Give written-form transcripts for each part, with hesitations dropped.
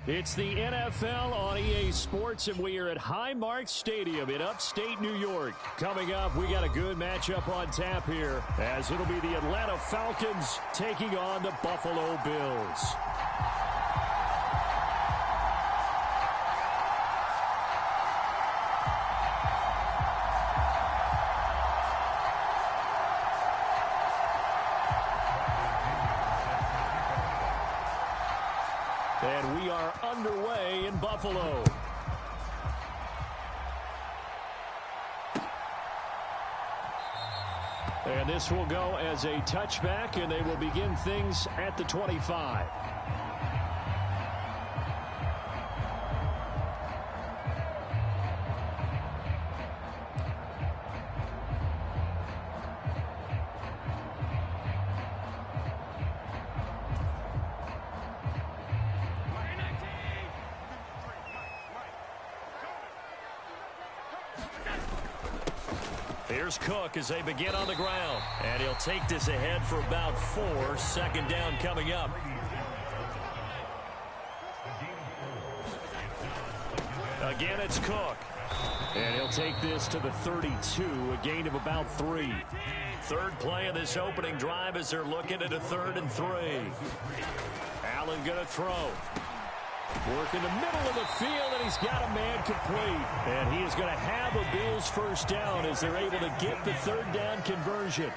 It's the NFL on EA Sports, and we are at Highmark Stadium in upstate New York. Coming up, we got a good matchup on tap here, as it'll be the Atlanta Falcons taking on the Buffalo Bills. And we are underway in Buffalo. And this will go as a touchback, and they will begin things at the 25. Here's Cook as they begin on the ground. And he'll take this ahead for about 4. Second down coming up. Again, it's Cook. And he'll take this to the 32, a gain of about 3. Third play of this opening drive as they're looking at a 3rd and 3. Allen going to throw. Work in the middle of the field, and he's got a man complete. And he is going to have a Bills first down as they're able to get the 3rd down conversion.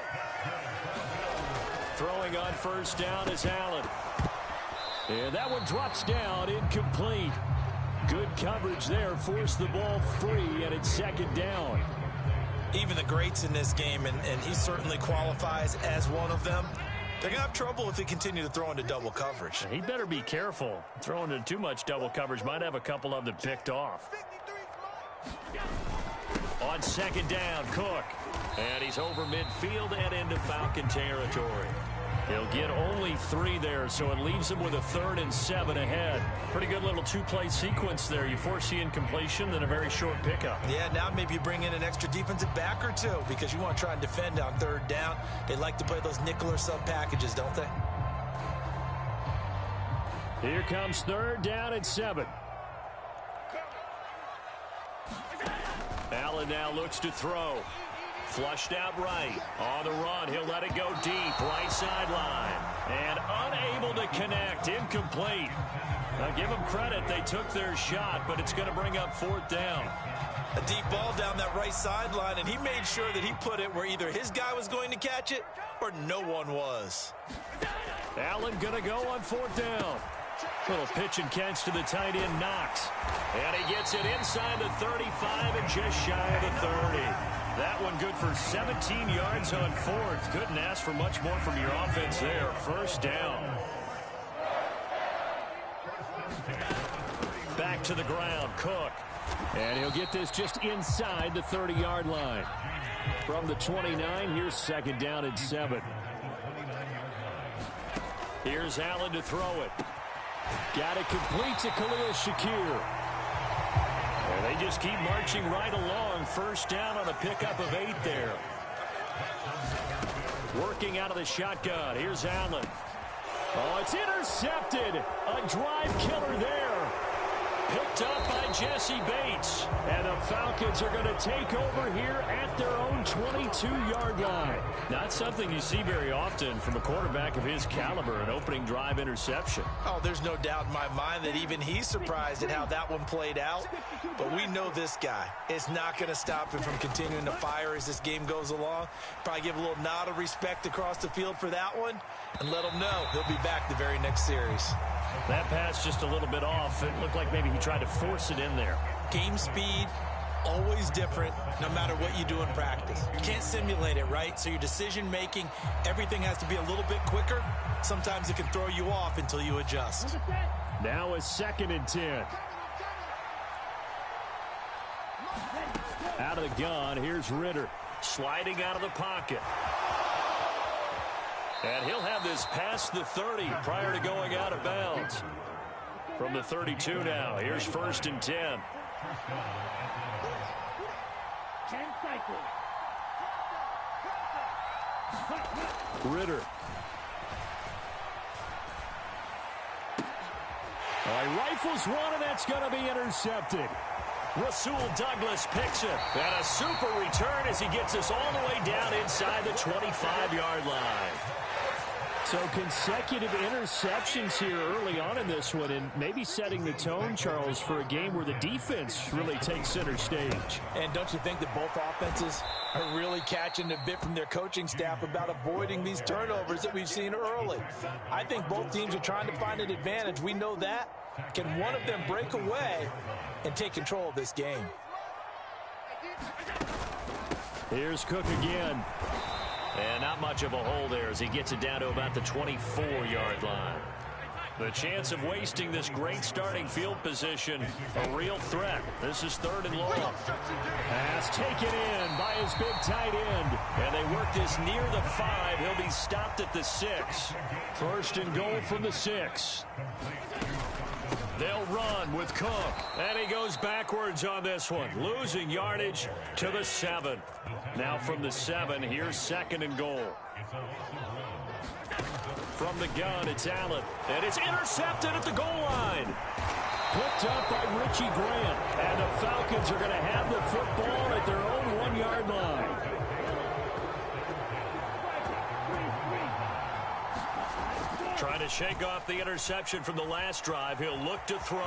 Throwing on first down is Allen. And that one drops down, incomplete. Good coverage there, forced the ball free, and it's 2nd down. Even the greats in this game, and he certainly qualifies as one of them, they're going to have trouble if they continue to throw into double coverage. He better be careful. Throwing into too much double coverage might have a couple of them picked off. On 2nd down, Cook. And he's over midfield and into Falcon territory. He'll get only 3 there, so it leaves him with a 3rd and 7 ahead. Pretty good little 2-play sequence there. You force the incompletion, then a very short pickup. Yeah, now maybe you bring in an extra defensive back or 2 because you want to try and defend on 3rd down. They like to play those nickel or sub packages, don't they? Here comes 3rd down and 7. Allen now looks to throw. Flushed out right. On the run, he'll let it go deep. Right sideline. And unable to connect. Incomplete. Now give them credit. They took their shot, but it's going to bring up 4th down. A deep ball down that right sideline, and he made sure that he put it where either his guy was going to catch it or no one was. Allen going to go on 4th down. Little pitch and catch to the tight end, Knox. And he gets it inside the 35 and just shy of the 30. That one good for 17 yards on 4th. Couldn't ask for much more from your offense there. First down. Back to the ground, Cook. And he'll get this just inside the 30-yard line. From the 29, here's 2nd down and 7. Here's Allen to throw it. Got it complete to Khalil Shakir. And they just keep marching right along. First down on a pickup of 8 there. Working out of the shotgun. Here's Allen. Oh, it's intercepted. A drive killer there. Picked up by Jesse Bates. And the Falcons are going to take over here at their own 22-yard line. Not something you see very often from a quarterback of his caliber, an opening drive interception. Oh, there's no doubt in my mind that even he's surprised at how that one played out. But we know this guy is not going to stop him from continuing to fire as this game goes along. Probably give a little nod of respect across the field for that one and let him know he'll be back the very next series. That pass just a little bit off. It looked like maybe he tried to force it in there. Game speed, always different, no matter what you do in practice. You can't simulate it, right? So your decision-making, everything has to be a little bit quicker. Sometimes it can throw you off until you adjust. Now a 2nd and 10. Out of the gun, here's Ritter. Sliding out of the pocket. And he'll have this past the 30 prior to going out of bounds. From the 32 now, here's 1st and 10. Ritter. He rifles one, and that's going to be intercepted. Rasul Douglas picks it. And a super return as he gets us all the way down inside the 25-yard line. So consecutive interceptions here early on in this one, and maybe setting the tone, Charles, for a game where the defense really takes center stage. And don't you think that both offenses are really catching a bit from their coaching staff about avoiding these turnovers that we've seen early? I think both teams are trying to find an advantage. We know that. Can one of them break away and take control of this game? Here's Cook again. And not much of a hole there as he gets it down to about the 24-yard line. The chance of wasting this great starting field position, a real threat. This is 3rd and long. Pass taken in by his big tight end. And they work this near the 5. He'll be stopped at the 6. 1st and goal from the 6. They'll run with Cook. And he goes backwards on this one, losing yardage to the 7. Now from the 7, here's 2nd and goal. From the gun, it's Allen. And it's intercepted at the goal line. Picked up by Richie Grant. And the Falcons are going to have the football at their own 1-yard line. Trying to shake off the interception from the last drive. He'll look to throw.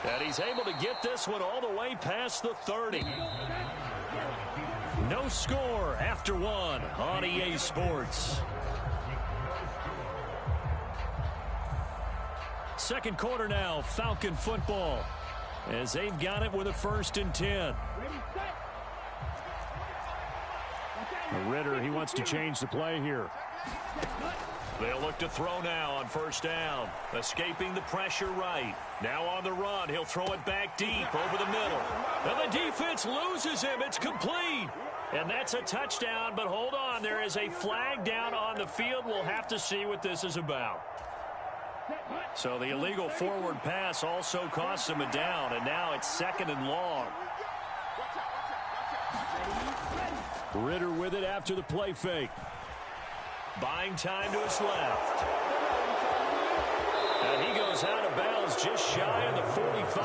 And he's able to get this one all the way past the 30. No score after 1 on EA Sports. Second quarter now, Falcon football, as they've got it with a 1st and 10. Ritter, he wants to change the play here. They'll look to throw now on 1st down. Escaping the pressure right. Now on the run. He'll throw it back deep over the middle. And the defense loses him. It's complete. And that's a touchdown. But hold on. There is a flag down on the field. We'll have to see what this is about. So the illegal forward pass also costs him a down. And now it's 2nd and long. Ritter with it after the play fake. Buying time to his left. And he goes out of bounds just shy of the 45.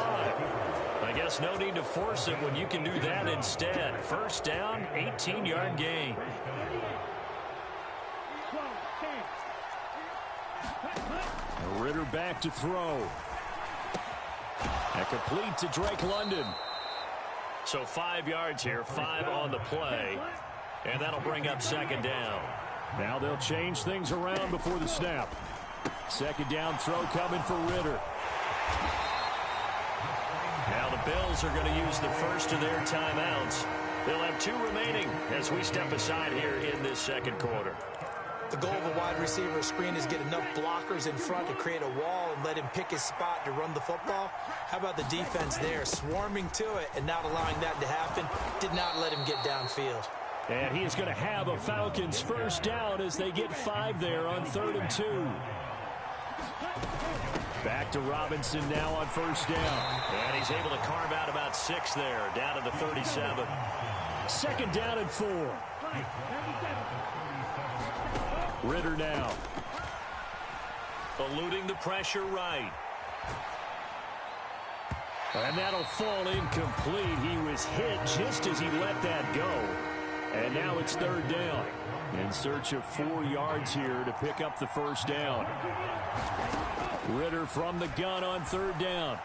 I guess no need to force it when you can do that instead. 1st down, 18-yard gain. Ritter back to throw. And complete to Drake London. So 5 yards here, 5 on the play. And that'll bring up 2nd down. Now they'll change things around before the snap. 2nd down throw coming for Ritter. Now the Bills are going to use the first of their timeouts. They'll have 2 remaining as we step aside here in this 2nd quarter. The goal of a wide receiver screen is get enough blockers in front to create a wall and let him pick his spot to run the football. How about the defense there, swarming to it and not allowing that to happen? Did not let him get downfield. And he is going to have a Falcons 1st down as they get 5 there on 3rd and 2. Back to Robinson now on 1st down. And he's able to carve out about 6 there, down to the 37. 2nd down and 4. Ritter now. Eluding the pressure right. And that'll fall incomplete. He was hit just as he let that go. And now it's 3rd down. In search of 4 yards here to pick up the 1st down. Ritter from the gun on 3rd down.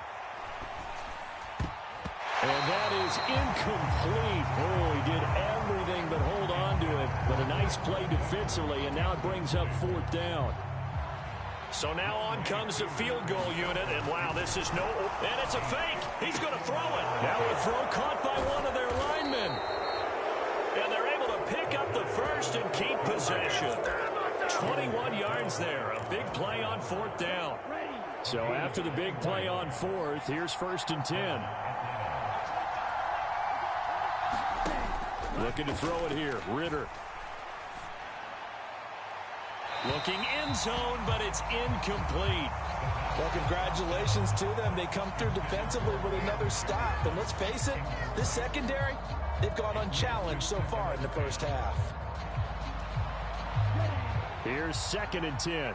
And that is incomplete. Oh, he did everything but hold on to it. But a nice play defensively, and now it brings up 4th down. So now on comes the field goal unit, and wow, this is no... And it's a fake. He's going to throw it. Now a throw caught by one of their linemen. And they're able to pick up the 1st and keep possession. 21 yards there. A big play on 4th down. So after the big play on 4th, here's 1st and 10. Looking to throw it here. Ritter. Looking end zone, but it's incomplete. Well, congratulations to them. They come through defensively with another stop. And let's face it, this secondary, they've gone unchallenged so far in the 1st half. Here's 2nd and 10.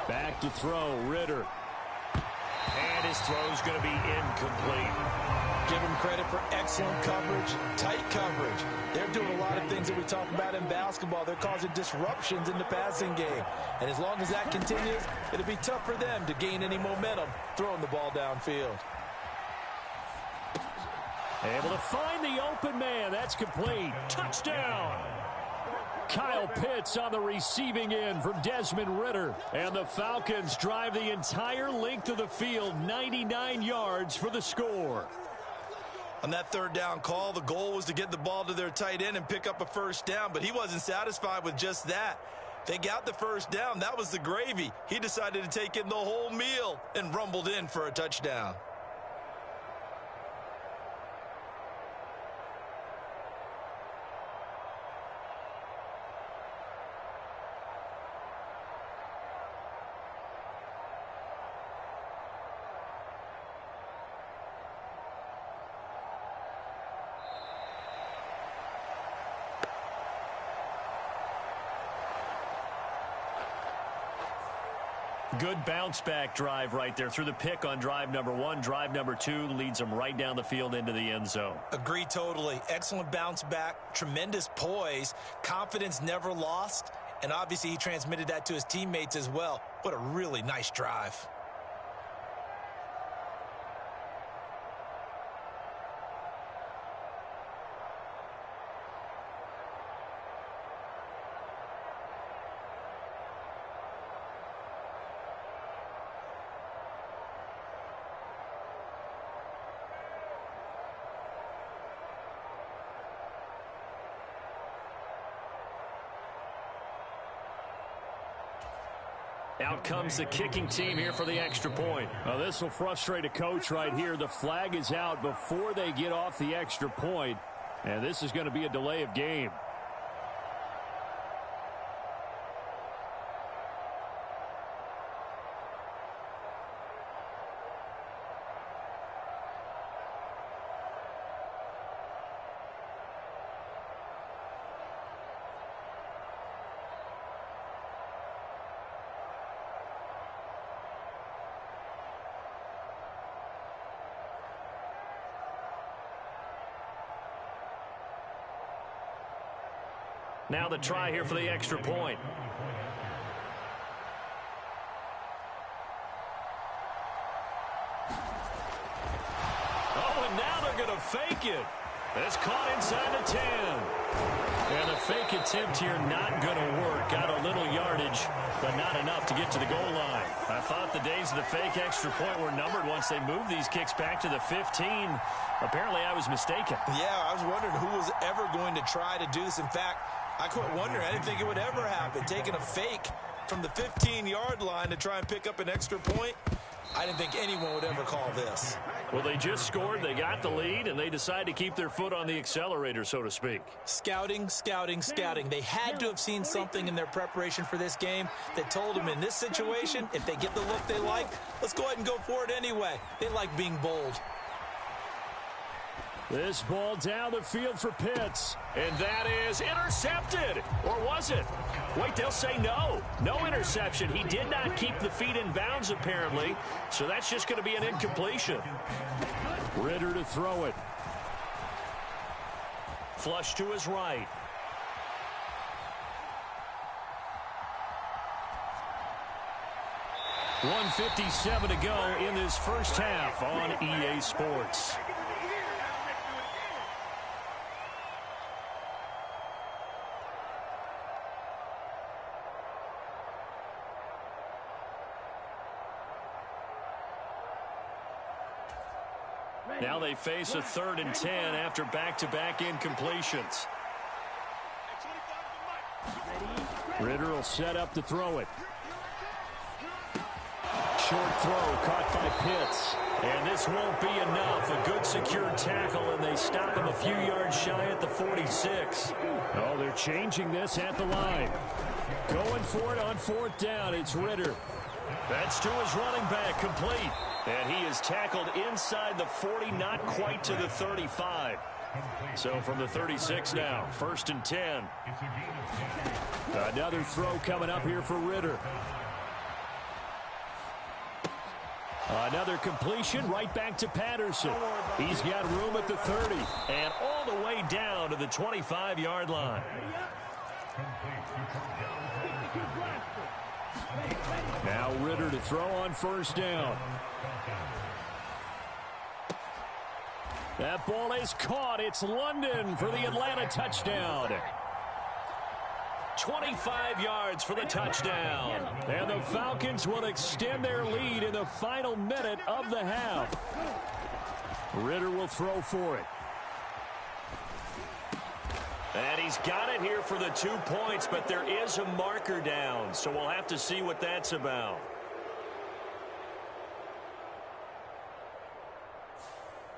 Back to throw, Ritter. And his throw's going to be incomplete. Give him credit for excellent coverage, tight coverage. They're doing a lot of things that we talk about in basketball. They're causing disruptions in the passing game. And as long as that continues, it'll be tough for them to gain any momentum throwing the ball downfield. Able to find the open man. That's complete. Touchdown. Kyle Pitts on the receiving end from Desmond Ritter. And the Falcons drive the entire length of the field, 99 yards for the score. On that 3rd down call, the goal was to get the ball to their tight end and pick up a 1st down, but he wasn't satisfied with just that. They got the 1st down. That was the gravy. He decided to take in the whole meal and rumbled in for a touchdown. Good bounce-back drive right there through the pick on drive number 1. Drive number 2 leads them right down the field into the end zone. Agree totally. Excellent bounce back, tremendous poise, confidence never lost, and obviously he transmitted that to his teammates as well. What a really nice drive. Out comes the kicking team here for the extra point. Well, this will frustrate a coach right here. The flag is out before they get off the extra point, and this is going to be a delay of game. Now the try here for the extra point. Oh, and now they're going to fake it. It's caught inside the 10. And the fake attempt here not going to work. Got a little yardage, but not enough to get to the goal line. I thought the days of the fake extra point were numbered once they moved these kicks back to the 15. Apparently I was mistaken. Yeah, I was wondering who was ever going to try to do this. In fact, I quit wondering. I didn't think it would ever happen. Taking a fake from the 15-yard line to try and pick up an extra point, I didn't think anyone would ever call this. Well, they just scored, they got the lead, and they decide to keep their foot on the accelerator, so to speak. Scouting, scouting, scouting. They had to have seen something in their preparation for this game that told them in this situation, if they get the look they like, let's go ahead and go for it anyway. They like being bold. This ball down the field for Pitts. And that is intercepted. Or was it? Wait, they'll say no. No interception. He did not keep the feet in bounds, apparently. So that's just going to be an incompletion. Ritter to throw it. Flush to his right. .157 to go in this first half on EA Sports. Now they face a 3rd and 10 after back-to-back incompletions. Ritter will set up to throw it. Short throw caught by Pitts. And this won't be enough. A good secure tackle, and they stop him a few yards shy at the 46. Oh, they're changing this at the line. Going for it on 4th down. It's Ritter. That's to his running back, complete. And he is tackled inside the 40, not quite to the 35. So from the 36 now, 1st and 10. Another throw coming up here for Ritter. Another completion right back to Patterson. He's got room at the 30 and all the way down to the 25-yard line. Now Ritter to throw on 1st down. That ball is caught. It's London for the Atlanta touchdown. 25 yards for the touchdown. And the Falcons will extend their lead in the final minute of the half. Ritter will throw for it. And he's got it here for the 2 points, but there is a marker down, so we'll have to see what that's about.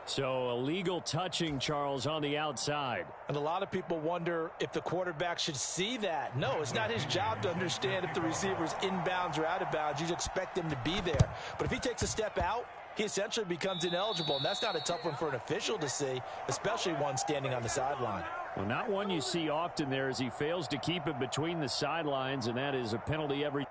So illegal touching, Charles, on the outside. And a lot of people wonder if the quarterback should see that. No, it's not his job to understand if the receiver's inbounds or out of bounds. You expect him to be there. But if he takes a step out, he essentially becomes ineligible. And that's not a tough one for an official to see, especially one standing on the sideline. Well, not one you see often there as he fails to keep it between the sidelines, and that is a penalty every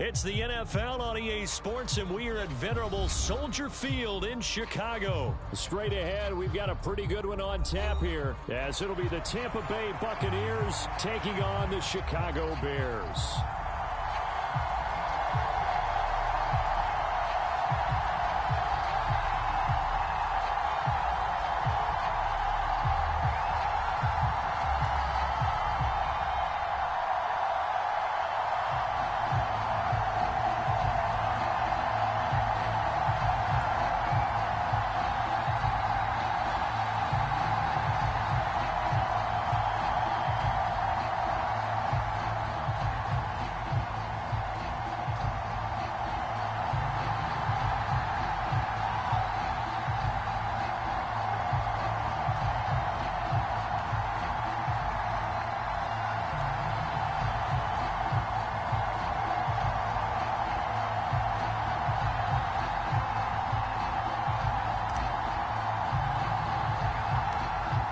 It's the NFL on EA Sports, and we are at venerable Soldier Field in Chicago. Straight ahead, we've got a pretty good one on tap here, as it'll be the Tampa Bay Buccaneers taking on the Chicago Bears.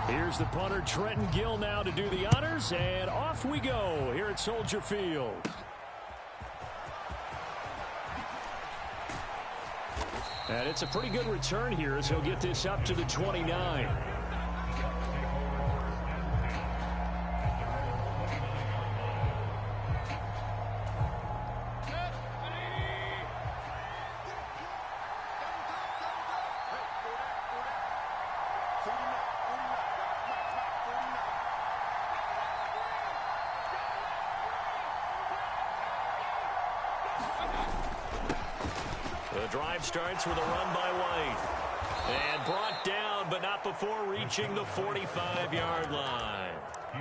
Here's the punter, Trenton Gill, now to do the honors, and off we go here at Soldier Field. And it's a pretty good return here as he'll get this up to the 29. The drive starts with a run by White. And brought down, but not before reaching the 45-yard line.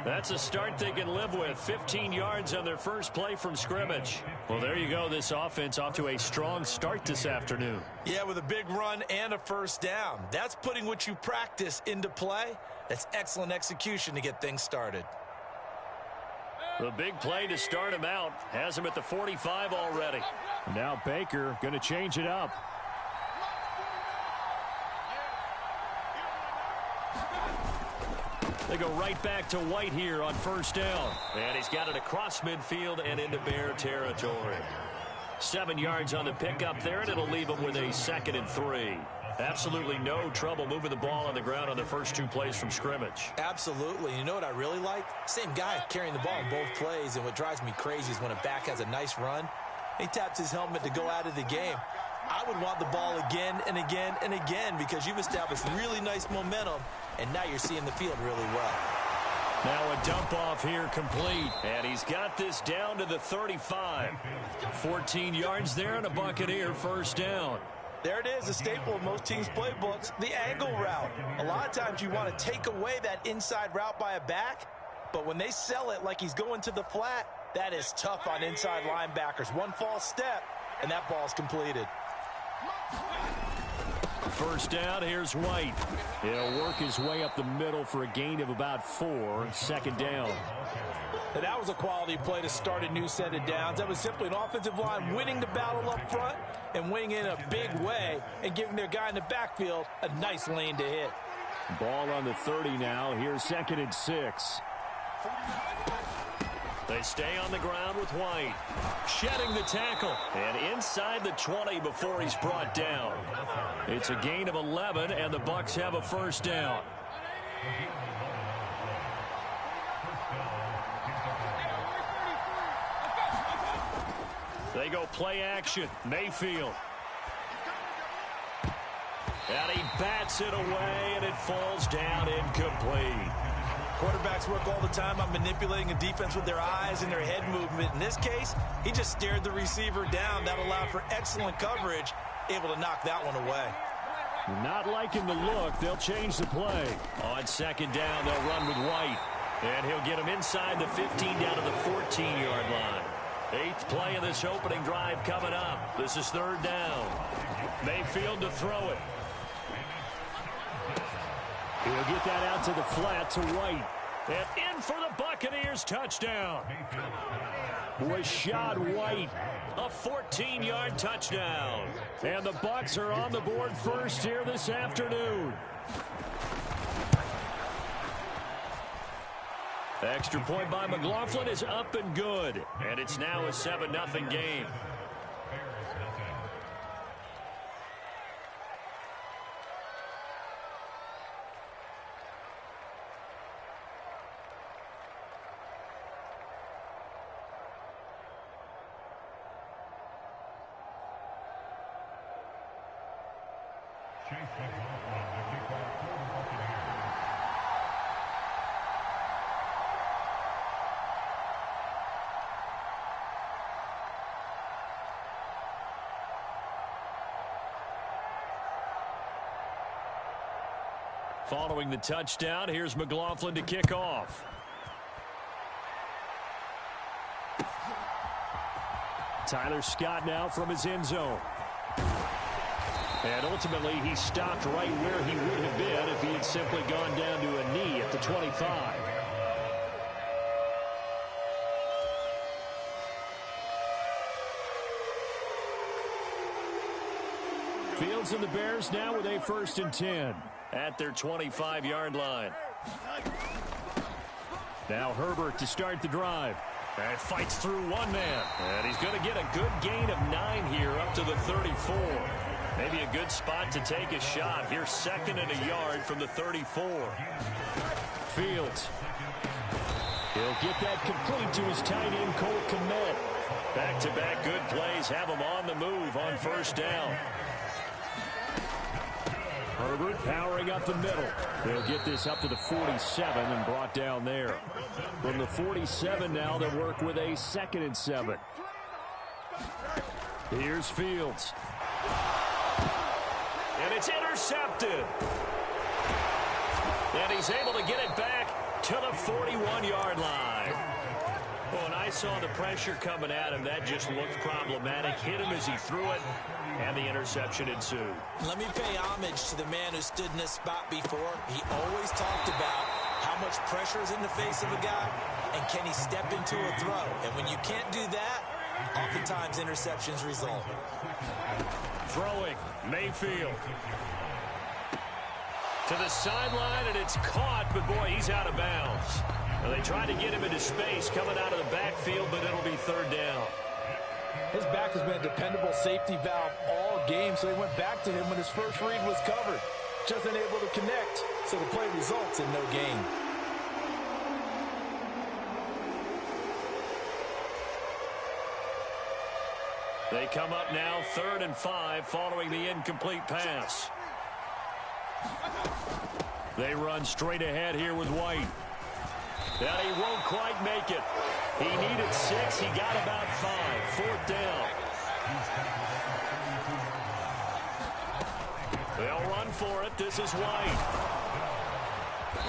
That's a start they can live with. 15 yards on their first play from scrimmage. Well, there you go. This offense off to a strong start this afternoon. Yeah, with a big run and a first down. That's putting what you practice into play. That's excellent execution to get things started. The big play to start him out has him at the 45 already. Now Baker going to change it up. They go right back to White here on first down. And he's got it across midfield and into Bear territory. 7 yards on the pickup there, and it'll leave him with a 2nd and 3. Absolutely no trouble moving the ball on the ground on the first 2 plays from scrimmage. Absolutely. You know what I really like? Same guy carrying the ball in both plays, and what drives me crazy is when a back has a nice run, he taps his helmet to go out of the game. I would want the ball again and again and again because you've established really nice momentum, and now you're seeing the field really well. Now a dump off here complete, and he's got this down to the 35. 14 yards there and a Buccaneer first down. There it is, a staple of most teams' playbooks, the angle route. A lot of times you want to take away that inside route by a back, but when they sell it like he's going to the flat, that is tough on inside linebackers. One false step, and that ball's completed. First down, here's White. He'll work his way up the middle for a gain of about 4. Second down. And that was a quality play to start a new set of downs. That was simply an offensive line winning the battle up front and winning in a big way and giving their guy in the backfield a nice lane to hit. Ball on the 30 now. Here's 2nd and 6. They stay on the ground with White. Shedding the tackle. And inside the 20 before he's brought down. It's a gain of 11, and the Bucs have a first down. They go play action. Mayfield. And he bats it away, and it falls down incomplete. Quarterbacks work all the time on manipulating a defense with their eyes and their head movement. In this case, he just stared the receiver down. That allowed for excellent coverage, able to knock that one away. Not liking the look. They'll change the play. On second down, they'll run with White. And he'll get him inside the 15 down to the 14-yard line. 8th play of this opening drive coming up. This is 3rd down. Mayfield to throw it. He'll get that out to the flat to White. And in for the Buccaneers touchdown. Rashad White, a 14-yard touchdown. And the Bucs are on the board first here this afternoon. Extra point by McLaughlin is up and good. And it's now a 7-0 game. Following the touchdown, here's McLaughlin to kick off. Tyler Scott now from his end zone. And ultimately, he stopped right where he would have been if he had simply gone down to a knee at the 25. Fields and the Bears now with a 1st and 10 at their 25-yard line. Now Herbert to start the drive. And fights through one man. And he's going to get a good gain of 9 here up to the 34. Maybe a good spot to take a shot. Here's 2nd and a yard from the 34. Fields. He'll get that complete to his tight end, Cole Kmet. Back-to-back good plays have him on the move on 1st down. Herbert powering up the middle. They'll get this up to the 47 and brought down there. From the 47 now, they'll work with a 2nd and 7. Here's Fields. And it's intercepted. And he's able to get it back to the 41-yard line. Well, when I saw the pressure coming at him, that just looked problematic. Hit him as he threw it, and the interception ensued. Let me pay homage to the man who stood in this spot before. He always talked about how much pressure is in the face of a guy, and can he step into a throw. And when you can't do that, oftentimes interceptions result. Throwing, Mayfield. To the sideline, and it's caught, but boy, he's out of bounds. Well, they tried to get him into space coming out of the backfield, but it'll be 3rd down. His back has been a dependable safety valve all game, so they went back to him when his first read was covered. Just unable to connect, so the play results in no gain. They come up now 3rd and 5 following the incomplete pass. They run straight ahead here with White. And he won't quite make it. He needed 6. He got about 5. 4th down. They'll run for it. This is White.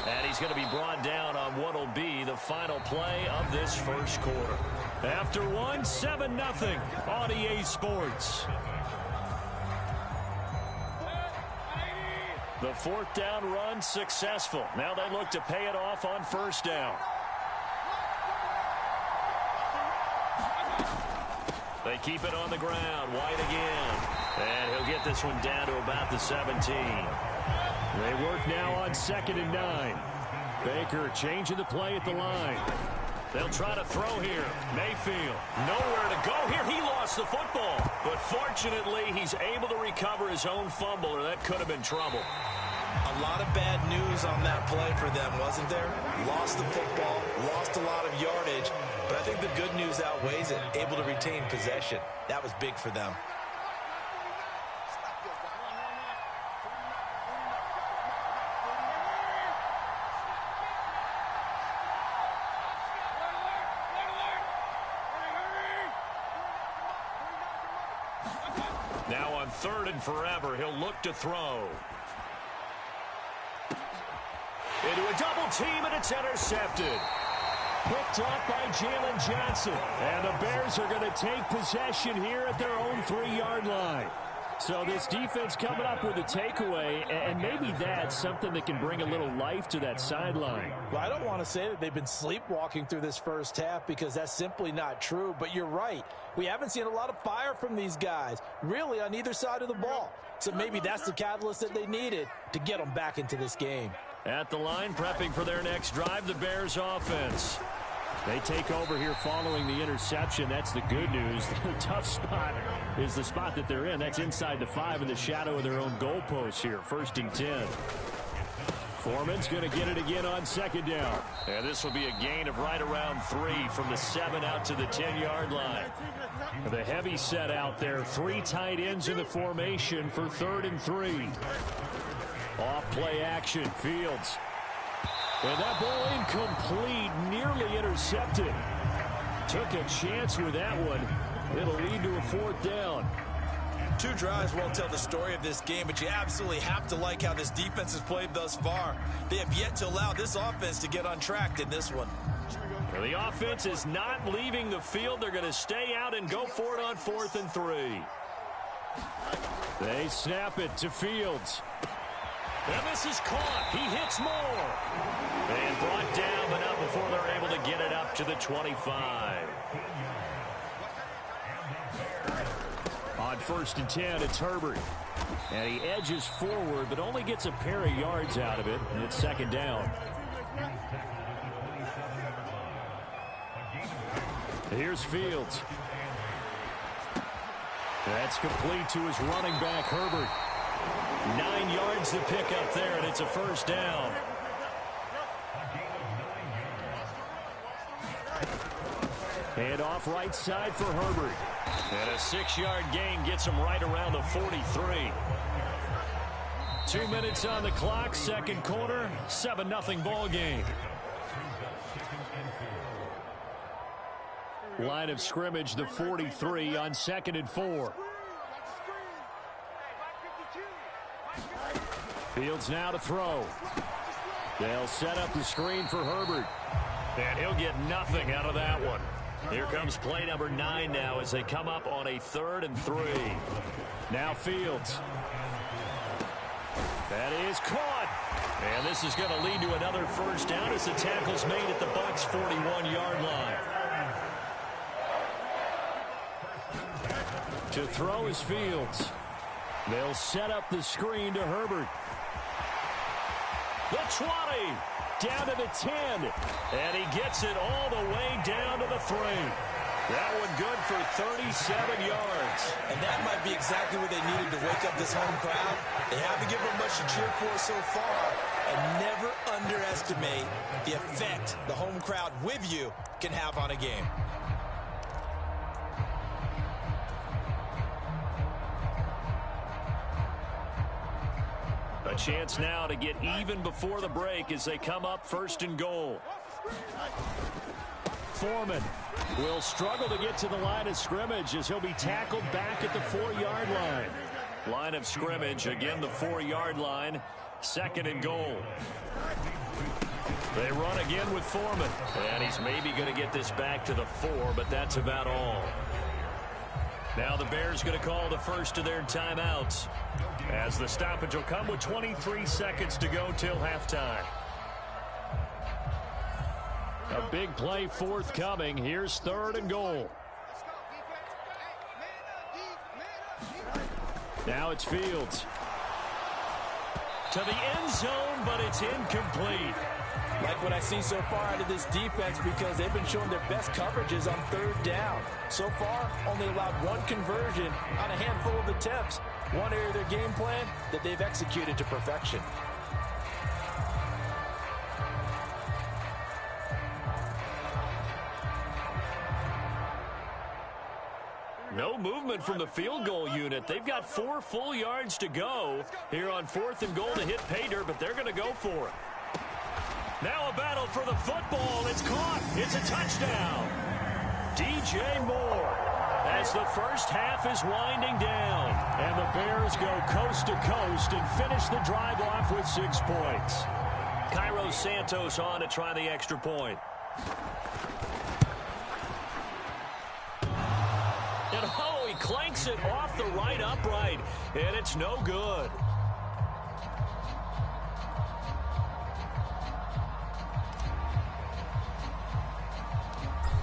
And he's going to be brought down on what will be the final play of this 1st quarter. After 1, 7-0 on EA Sports. The 4th down run successful. Now they look to pay it off on 1st down. They keep it on the ground. White again. And he'll get this one down to about the 17. They work now on 2nd and 9. Baker changing the play at the line. They'll try to throw here. Mayfield, nowhere to go here. He lost the football. But fortunately, he's able to recover his own fumble, or that could have been trouble. A lot of bad news on that play for them, wasn't there? Lost the football, lost a lot of yardage. But I think the good news outweighs it. Able to retain possession. That was big for them. Now on 3rd and forever, he'll look to throw. Into a double team, and it's intercepted. Picked off by Jalen Johnson. And the Bears are going to take possession here at their own 3-yard line. So this defense coming up with a takeaway, and maybe that's something that can bring a little life to that sideline. Well, I don't want to say that they've been sleepwalking through this 1st half because that's simply not true, but you're right. We haven't seen a lot of fire from these guys, really on either side of the ball. So maybe that's the catalyst that they needed to get them back into this game. At the line, prepping for their next drive, the Bears offense. They take over here following the interception. That's the good news. The tough spot is the spot that they're in. That's inside the 5 in the shadow of their own goalpost here. 1st and 10. Foreman's going to get it again on second down. And this will be a gain of right around 3 from the 7 out to the 10-yard line. The heavy set out there. 3 tight ends in the formation for 3rd and 3. Off play action. Fields. And that ball incomplete. Nearly intercepted. Took a chance with that one. It'll lead to a 4th down. 2 drives won't tell the story of this game, but you absolutely have to like how this defense has played thus far. They have yet to allow this offense to get on track in this one. Well, the offense is not leaving the field. They're going to stay out and go for it on 4th and 3. They snap it to Fields. And this is caught. He hits more. And brought down, but not before they're able to get it up to the 25. On 1st and 10, it's Herbert. And he edges forward, but only gets a pair of yards out of it. And it's 2nd down. Here's Fields. That's complete to his running back, Herbert. 9 yards to pick up there, and it's a 1st down. And off right side for Herbert. And a 6-yard gain gets him right around the 43. 2 minutes on the clock, 2nd quarter, 7-0 ball game. Line of scrimmage, the 43 on 2nd and 4. Fields now to throw. They'll set up the screen for Herbert. And he'll get nothing out of that one. Here comes play number 9 now as they come up on a 3rd and 3. Now Fields. That is caught. And this is going to lead to another 1st down as the tackle's made at the Bucs' 41-yard line. To throw is Fields. They'll set up the screen to Herbert. The 20. Down to the 10. And he gets it all the way down to the 3. That one good for 37 yards. And that might be exactly what they needed to wake up this home crowd. They haven't given them much to cheer for so far. And never underestimate the effect the home crowd with you can have on a game. A chance now to get even before the break as they come up 1st and goal. Foreman will struggle to get to the line of scrimmage as he'll be tackled back at the 4-yard line. Line of scrimmage, again the 4-yard line, 2nd and goal. They run again with Foreman. And he's maybe going to get this back to the 4, but that's about all. Now the Bears going to call the first of their timeouts, as the stoppage will come with 23 seconds to go till halftime. A big play forthcoming. Here's 3rd and goal. Now it's Fields. To the end zone, but it's incomplete. Like what I see so far out of this defense, because they've been showing their best coverages on 3rd down. So far, only allowed 1 conversion on a handful of attempts. One area of their game plan that they've executed to perfection. No movement from the field goal unit. They've got 4 full yards to go here on 4th and goal to hit pay dirt, but they're going to go for it. Now a battle for the football. It's caught. It's a touchdown. DJ Moore, as the first half is winding down. And the Bears go coast to coast and finish the drive off with 6 points. Cairo Santos on to try the extra point. And oh, he clanks it off the right upright. And it's no good.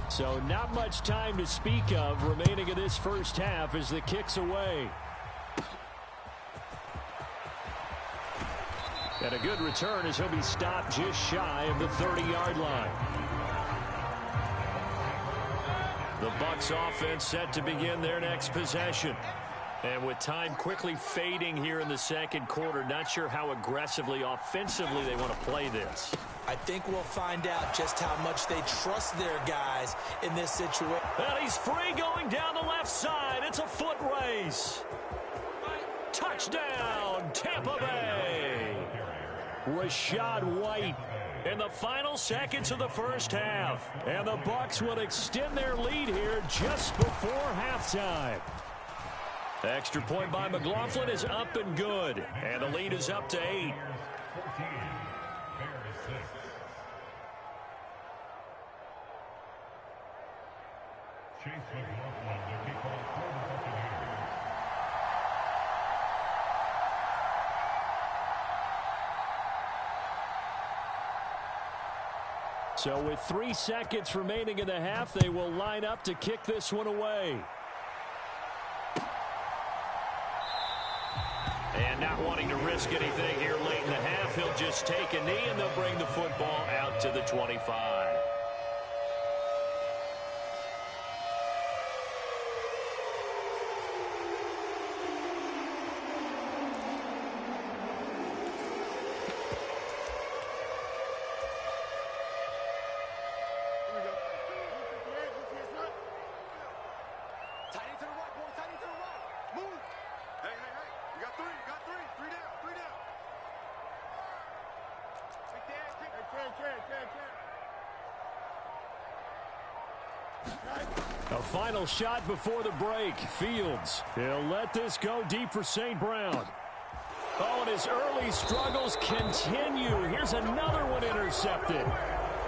So not much time to speak of remaining in this first half as the kick's away. And a good return as he'll be stopped just shy of the 30-yard line. The Bucs offense set to begin their next possession. And with time quickly fading here in the second quarter, not sure how aggressively, offensively they want to play this. I think we'll find out just how much they trust their guys in this situation. And he's free going down the left side. It's a foot race. Touchdown, Tampa Bay. Rashad White in the final seconds of the first half. And the Bucs will extend their lead here just before halftime. Extra point by McLaughlin is up and good. And the lead is up to 8. So with 3 seconds remaining in the half, they will line up to kick this one away. And not wanting to risk anything here late in the half, he'll just take a knee and they'll bring the football out to the 25. A final shot before the break. Fields. He'll let this go deep for St. Brown. Oh, and his early struggles continue. Here's another one intercepted.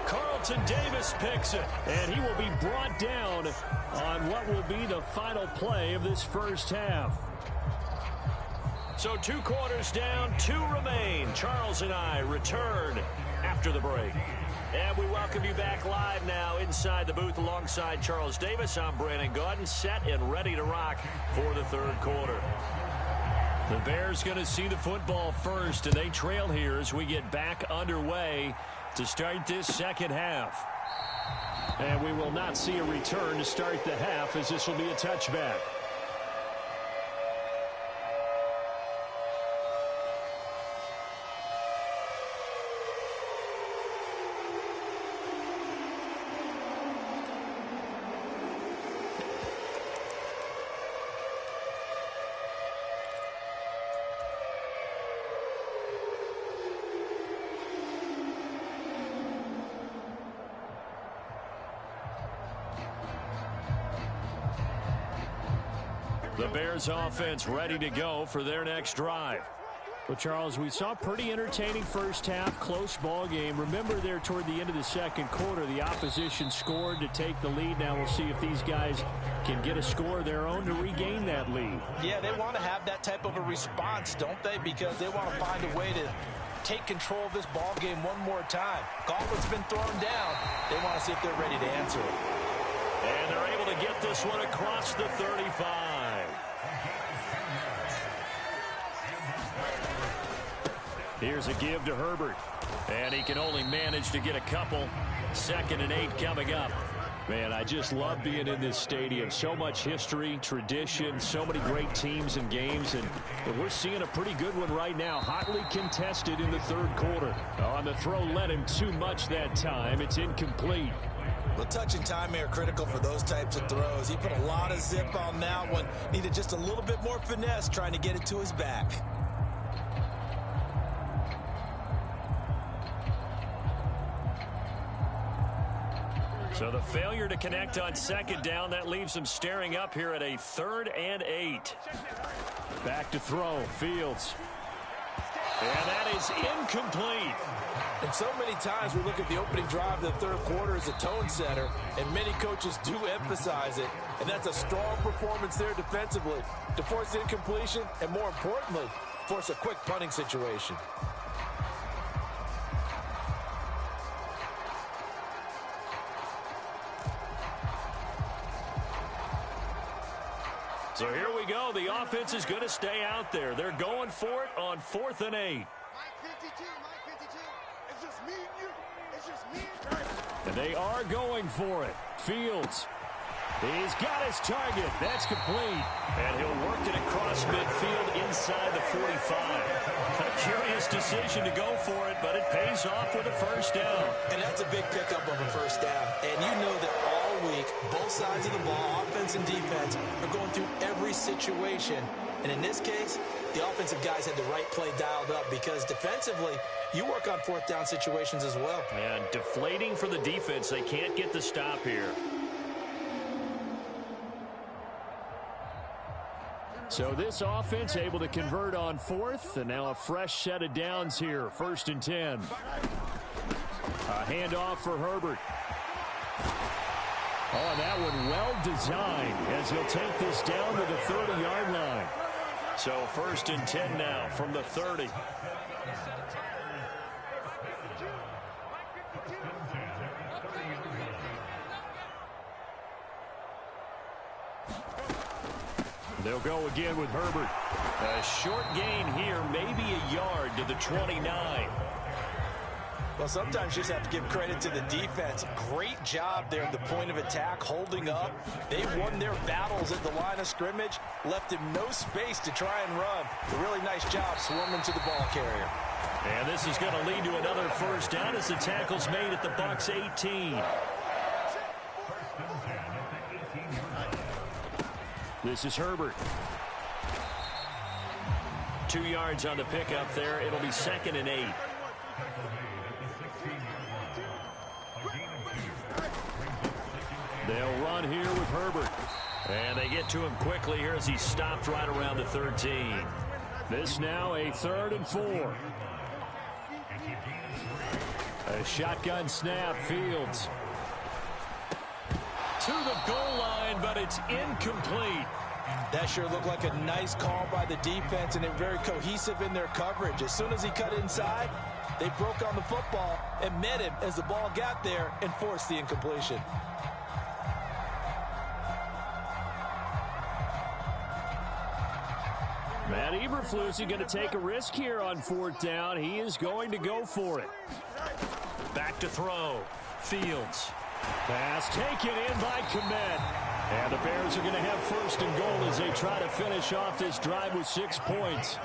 Carlton Davis picks it, and he will be brought down on what will be the final play of this first half. So 2 quarters down, 2 remain. Charles and I return after the break. And we welcome you back live now inside the booth alongside Charles Davis. I'm Brandon Gaudin, set and ready to rock for the third quarter. The Bears going to see the football first, and they trail here as we get back underway to start this second half. And we will not see a return to start the half, as this will be a touchback. The Bears offense ready to go for their next drive. Well, Charles, we saw a pretty entertaining first half, close ball game. Remember there toward the end of the second quarter, the opposition scored to take the lead. Now we'll see if these guys can get a score of their own to regain that lead. Yeah, they want to have that type of a response, don't they? Because they want to find a way to take control of this ball game one more time. Gauntlet's been thrown down. They want to see if they're ready to answer it. And they're able to get this one across the 35. Here's a give to Herbert. And he can only manage to get a couple. 2nd and 8 coming up. Man, I just love being in this stadium. So much history, tradition, so many great teams and games. And we're seeing a pretty good one right now. Hotly contested in the third quarter. On the throw, led him too much that time. It's incomplete. Well, touch and timing are critical for those types of throws. He put a lot of zip on that one. Needed just a little bit more finesse trying to get it to his back. So the failure to connect on 2nd down, that leaves him staring up here at a 3rd and 8. Back to throw, Fields. And that is incomplete. And so many times we look at the opening drive of the third quarter as a tone setter, and many coaches do emphasize it. And that's a strong performance there defensively to force incompletion and, more importantly, force a quick punting situation. So here we go. The offense is going to stay out there. They're going for it on 4th and 8. Mike 52, Mike 52. It's just me and you. It's just me and you. And they are going for it. Fields. He's got his target. That's complete. And he'll work it across midfield inside the 45. A curious decision to go for it, but it pays off with a first down. And that's a big pickup of a first down. And you know that all week, both sides of the ball, offense and defense, are going through every situation. And in this case, the offensive guys had the right play dialed up because defensively, you work on fourth down situations as well. And deflating for the defense. They can't get the stop here. So this offense able to convert on fourth, and now a fresh set of downs here. 1st and 10. A handoff for Herbert. Oh, and that one well designed as he'll take this down to the 30-yard line. So 1st and 10 now from the 30. They'll go again with Herbert. A short gain here, maybe a yard to the 29. Well, sometimes you just have to give credit to the defense. Great job there at the point of attack, holding up. They won their battles at the line of scrimmage, left him no space to try and run. A really nice job swarming to the ball carrier. And this is going to lead to another first down as the tackle's made at the Bucs 18. This is Herbert. 2 yards on the pickup there. It'll be 2nd and 8. They'll run here with Herbert. And they get to him quickly here as he stopped right around the 13. This now a 3rd and 4. A shotgun snap. Fields to the goal line, but it's incomplete. That sure looked like a nice call by the defense, and they're very cohesive in their coverage. As soon as he cut inside, they broke on the football and met him as the ball got there and forced the incompletion. Matt Eberflus is going to take a risk here on 4th down. He is going to go for it. Back to throw. Fields. Pass taken in by Kmet. And the Bears are going to have 1st and goal as they try to finish off this drive with 6 points.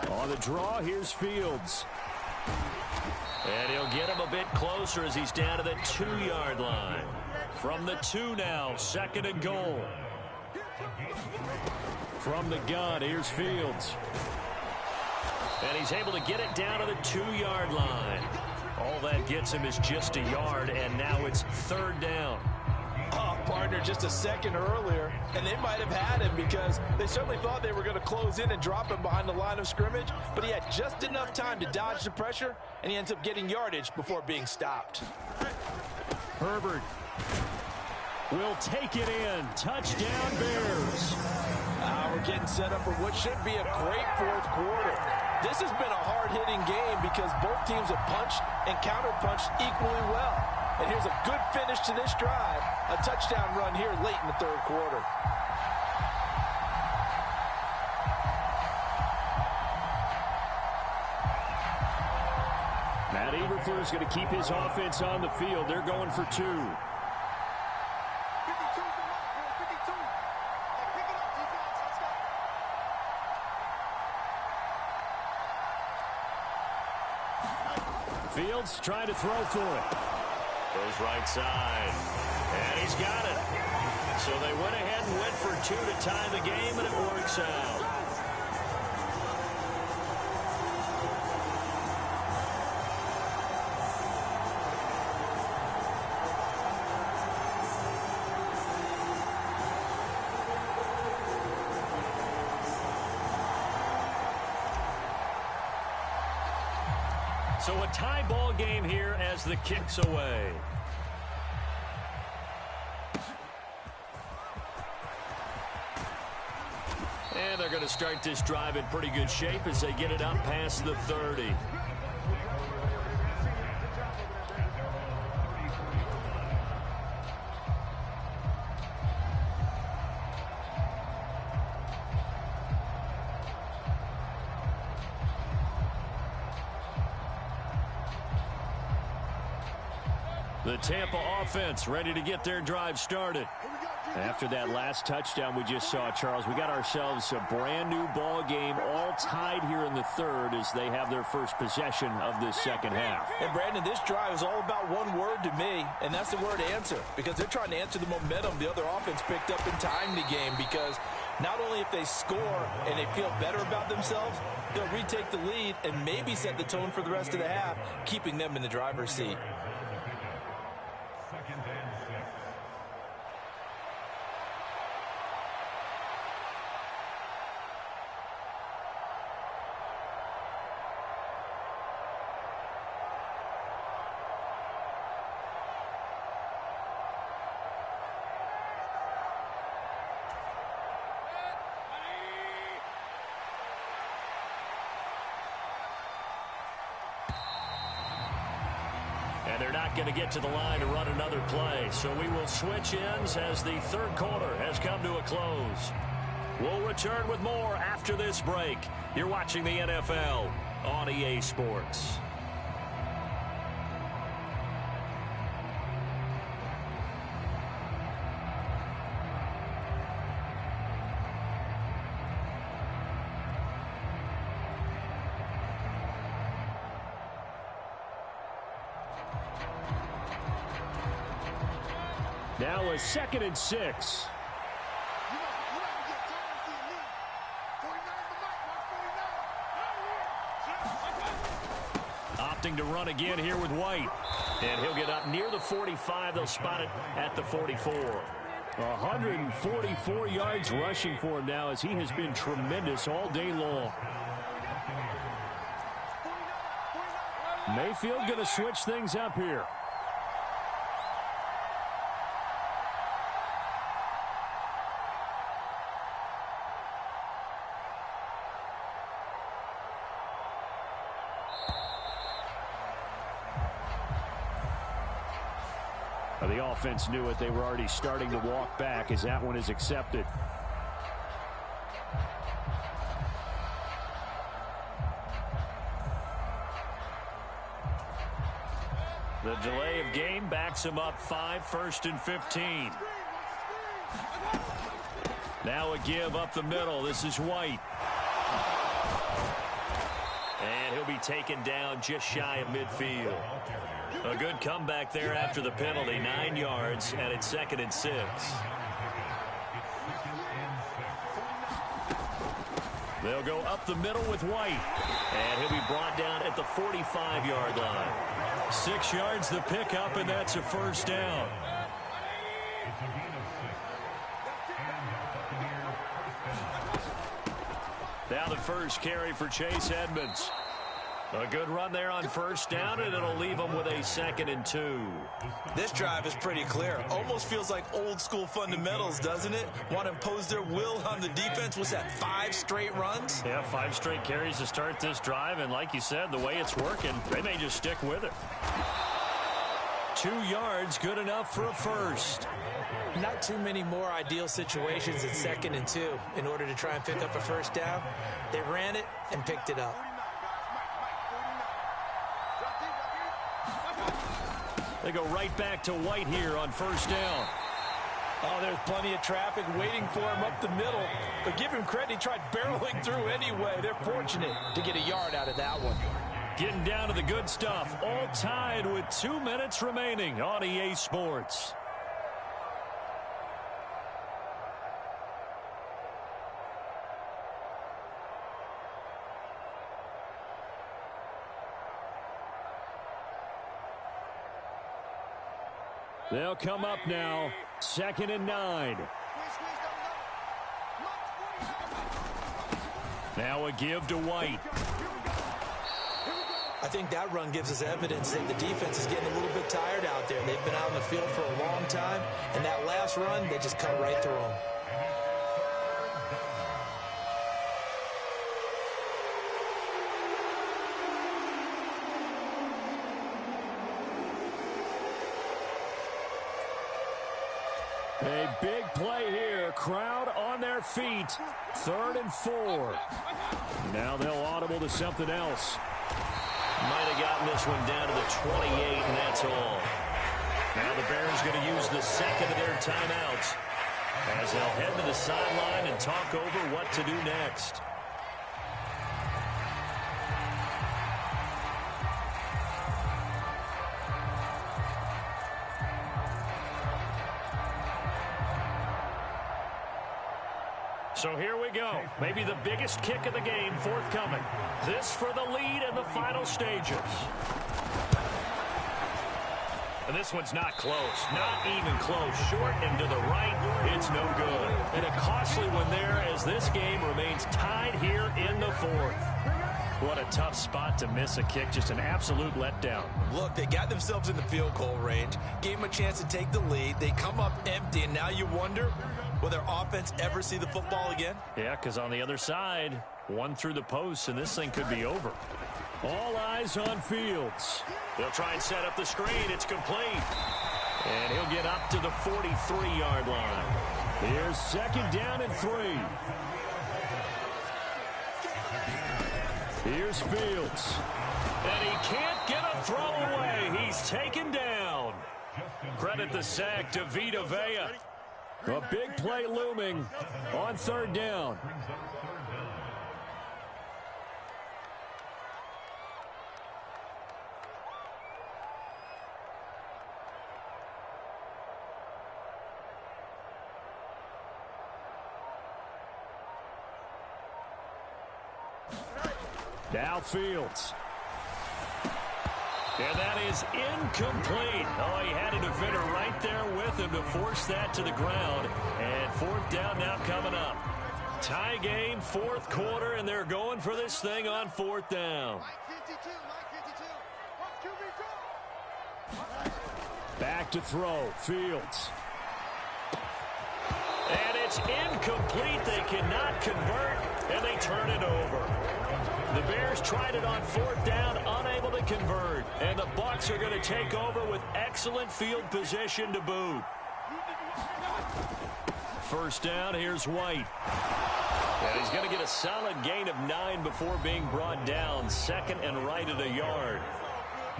On the draw, here's Fields. And he'll get him a bit closer as he's down to the 2-yard line. From the 2 now, 2nd and goal. From the gun, here's Fields. And he's able to get it down to the 2-yard line. All that gets him is just a yard, and now it's 3rd down. Oh, partner, just a second earlier, and they might have had him because they certainly thought they were going to close in and drop him behind the line of scrimmage, but he had just enough time to dodge the pressure, and he ends up getting yardage before being stopped. Herbert will take it in. Touchdown, Bears. We're getting set up for what should be a great 4th quarter. This has been a hard-hitting game because both teams have punched and counter-punched equally well. And here's a good finish to this drive. A touchdown run here late in the 3rd quarter. Matt Eberflus is going to keep his offense on the field. They're going for 2. Fields trying to throw for it. Goes right side. And he's got it. So they went ahead and went for 2 to tie the game, and it works out. So a tie ball game here as the kick's away. And they're going to start this drive in pretty good shape as they get it up past the 30. The Tampa offense ready to get their drive started. After that last touchdown we just saw, Charles, we got ourselves a brand new ball game, all tied here in the third as they have their first possession of this second half. And Brandon, this drive is all about one word to me, and that's the word answer, because they're trying to answer the momentum the other offense picked up in tying the game, because not only if they score and they feel better about themselves, they'll retake the lead and maybe set the tone for the rest of the half, keeping them in the driver's seat. And they're not going to get to the line to run another play. So we will switch ends as the third quarter has come to a close. We'll return with more after this break. You're watching the NFL on EA Sports. Now a 2nd and 6. Opting to run again here with White. And he'll get up near the 45. They'll spot it at the 44. 144 yards rushing for him now as he has been tremendous all day long. Mayfield going to switch things up here. The offense knew it. They were already starting to walk back as that one is accepted. The delay of game backs him up 5, 1st and 15. Now a give up the middle. This is White. And he'll be taken down just shy of midfield. A good comeback there after the penalty. 9 yards, and it's 2nd and 6. They'll go up the middle with White. And he'll be brought down at the 45-yard line. 6 yards the pickup, and that's a first down. Now the first carry for Chase Edmonds. A good run there on first down, and it'll leave them with a 2nd and 2. This drive is pretty clear. Almost feels like old school fundamentals, doesn't it? Want to impose their will on the defense. What's that, 5 straight runs? Yeah, 5 straight carries to start this drive, and like you said, the way it's working, they may just stick with it. 2 yards, good enough for a first. Not too many more ideal situations at 2nd and 2 in order to try and pick up a first down. They ran it and picked it up. They go right back to White here on first down. Oh, there's plenty of traffic waiting for him up the middle. But give him credit, he tried barreling through anyway. They're fortunate to get a yard out of that one. Getting down to the good stuff. All tied with 2 minutes remaining on EA Sports. They'll come up now, 2nd and 9. Now a give to White. I think that run gives us evidence that the defense is getting a little bit tired out there. They've been out on the field for a long time, and that last run, they just cut right through them. A big play here. Crowd on their feet. 3rd and 4. Now they'll audible to something else. Might have gotten this one down to the 28, and that's all. Now the Bears going to use the second of their timeouts as they'll head to the sideline and talk over what to do next. So here we go. Maybe the biggest kick of the game forthcoming. This for the lead in the final stages. And this one's not close. Not even close. Short and to the right. It's no good. And a costly one there as this game remains tied here in the fourth. What a tough spot to miss a kick. Just an absolute letdown. Look, they got themselves in the field goal range. Gave them a chance to take the lead. They come up empty, and now you wonder, will their offense ever see the football again? Yeah, because on the other side, one through the post, and this thing could be over. All eyes on Fields. They'll try and set up the screen. It's complete. And he'll get up to the 43-yard line. Here's second down and 3. Here's Fields. And he can't get a throw away. He's taken down. Credit the sack to Vita Vea. A big play looming on third down. Now Fields. And that is incomplete. Oh, he had a defender right there with him to force that to the ground. And fourth down now coming up. Tie game, fourth quarter, and they're going for this thing on fourth down. Back to throw, Fields. And it's incomplete. They cannot convert, and they turn it over. The Bears tried it on fourth down, unable to convert. And the Bucs are going to take over with excellent field position to boot. First down, here's White. And he's going to get a solid gain of 9 before being brought down. Second and right at a yard.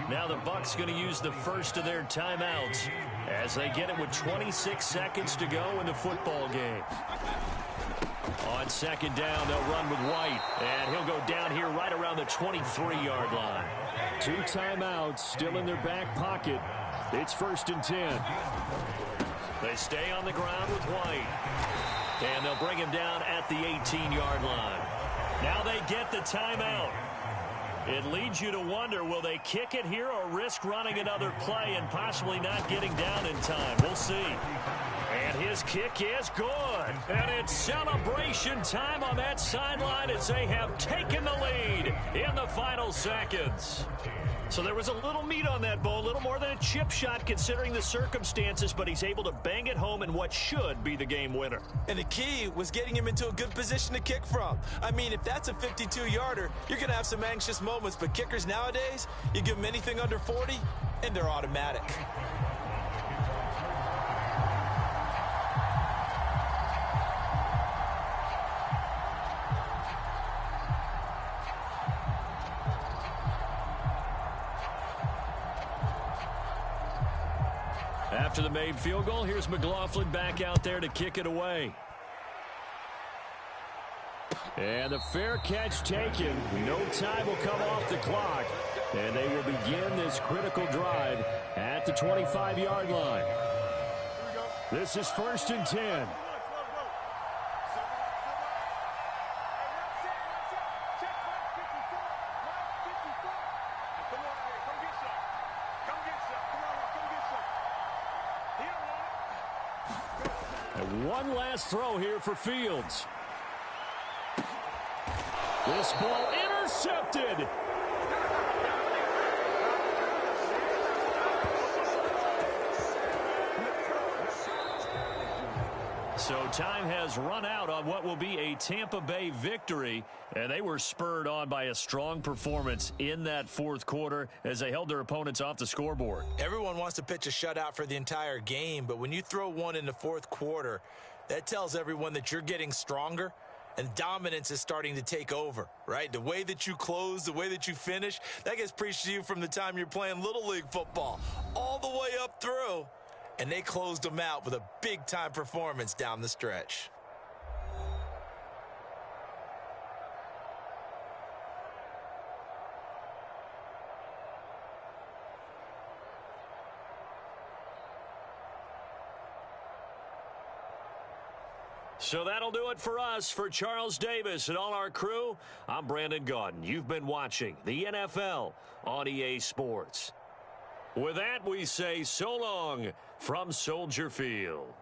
Now the Bucs going to use the first of their timeouts as they get it with 26 seconds to go in the football game. On second down, they'll run with White, and he'll go down here right around the 23-yard line. 2 timeouts still in their back pocket. It's first and 10. They stay on the ground with White, and they'll bring him down at the 18-yard line. Now they get the timeout. It leads you to wonder, will they kick it here or risk running another play and possibly not getting down in time? We'll see. And his kick is good. And it's celebration time on that sideline as they have taken the lead in the final seconds. So there was a little meat on that bone, a little more than a chip shot considering the circumstances, but he's able to bang it home in what should be the game winner. And the key was getting him into a good position to kick from. I mean, if that's a 52-yarder, you're going to have some anxious moments, but kickers nowadays, you give them anything under 40, and they're automatic. After the made field goal, here's McLaughlin back out there to kick it away. And the fair catch taken. No time will come off the clock. And they will begin this critical drive at the 25-yard line. This is first and 10. One last throw here for Fields. This ball intercepted. So time has run out on what will be a Tampa Bay victory, and they were spurred on by a strong performance in that fourth quarter as they held their opponents off the scoreboard. Everyone wants to pitch a shutout for the entire game, but when you throw one in the fourth quarter, that tells everyone that you're getting stronger and dominance is starting to take over, right? The way that you close, the way that you finish, that gets preached to you from the time you're playing Little League football all the way up through. And they closed them out with a big-time performance down the stretch. So that'll do it for us. For Charles Davis and all our crew, I'm Brandon Gaudin. You've been watching the NFL on EA Sports. With that, we say so long from Soldier Field.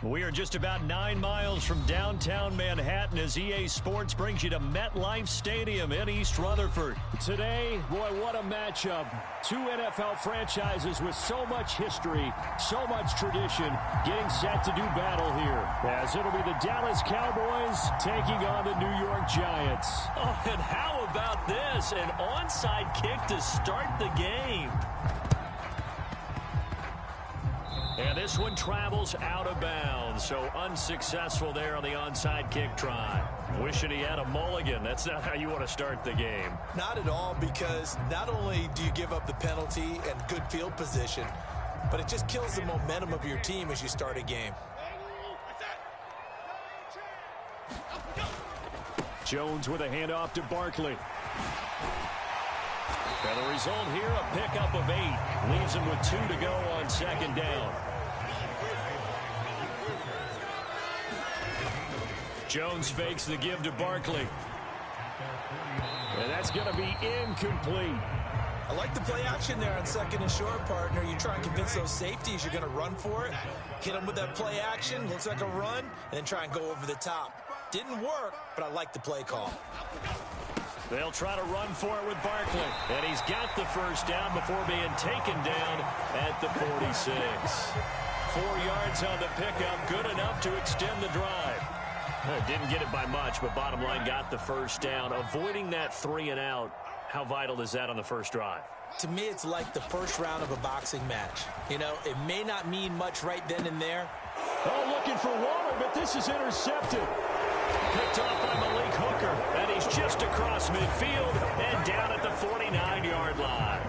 We are just about 9 miles from downtown Manhattan as EA Sports brings you to MetLife Stadium in East Rutherford. Today, boy, what a matchup. Two NFL franchises with so much history, so much tradition, getting set to do battle here. As it'll be the Dallas Cowboys taking on the New York Giants. Oh, and how about this? An onside kick to start the game. And this one travels out of bounds, so unsuccessful there on the onside kick try. Wishing he had a mulligan. That's not how you want to start the game. Not at all, because not only do you give up the penalty and good field position, but it just kills the momentum of your team as you start a game. Jones with a handoff to Barkley. And the result here, a pickup of 8. Leaves him with 2 to go on second down. Jones fakes the give to Barkley. And that's going to be incomplete. I like the play action there on second and short, partner. You try and convince those safeties you're going to run for it. Hit them with that play action. Looks like a run. And then try and go over the top. Didn't work, but I like the play call. They'll try to run for it with Barkley. And he's got the first down before being taken down at the 46. 4 yards on the pickup. Good enough to extend the drive. Didn't get it by much, but bottom line got the first down. Avoiding that 3 and out, how vital is that on the first drive? To me, it's like the first round of a boxing match. You know, it may not mean much right then and there. Oh, looking for Waller, but this is intercepted. Picked off by Malik Hooker, and he's just across midfield and down at the 49-yard line.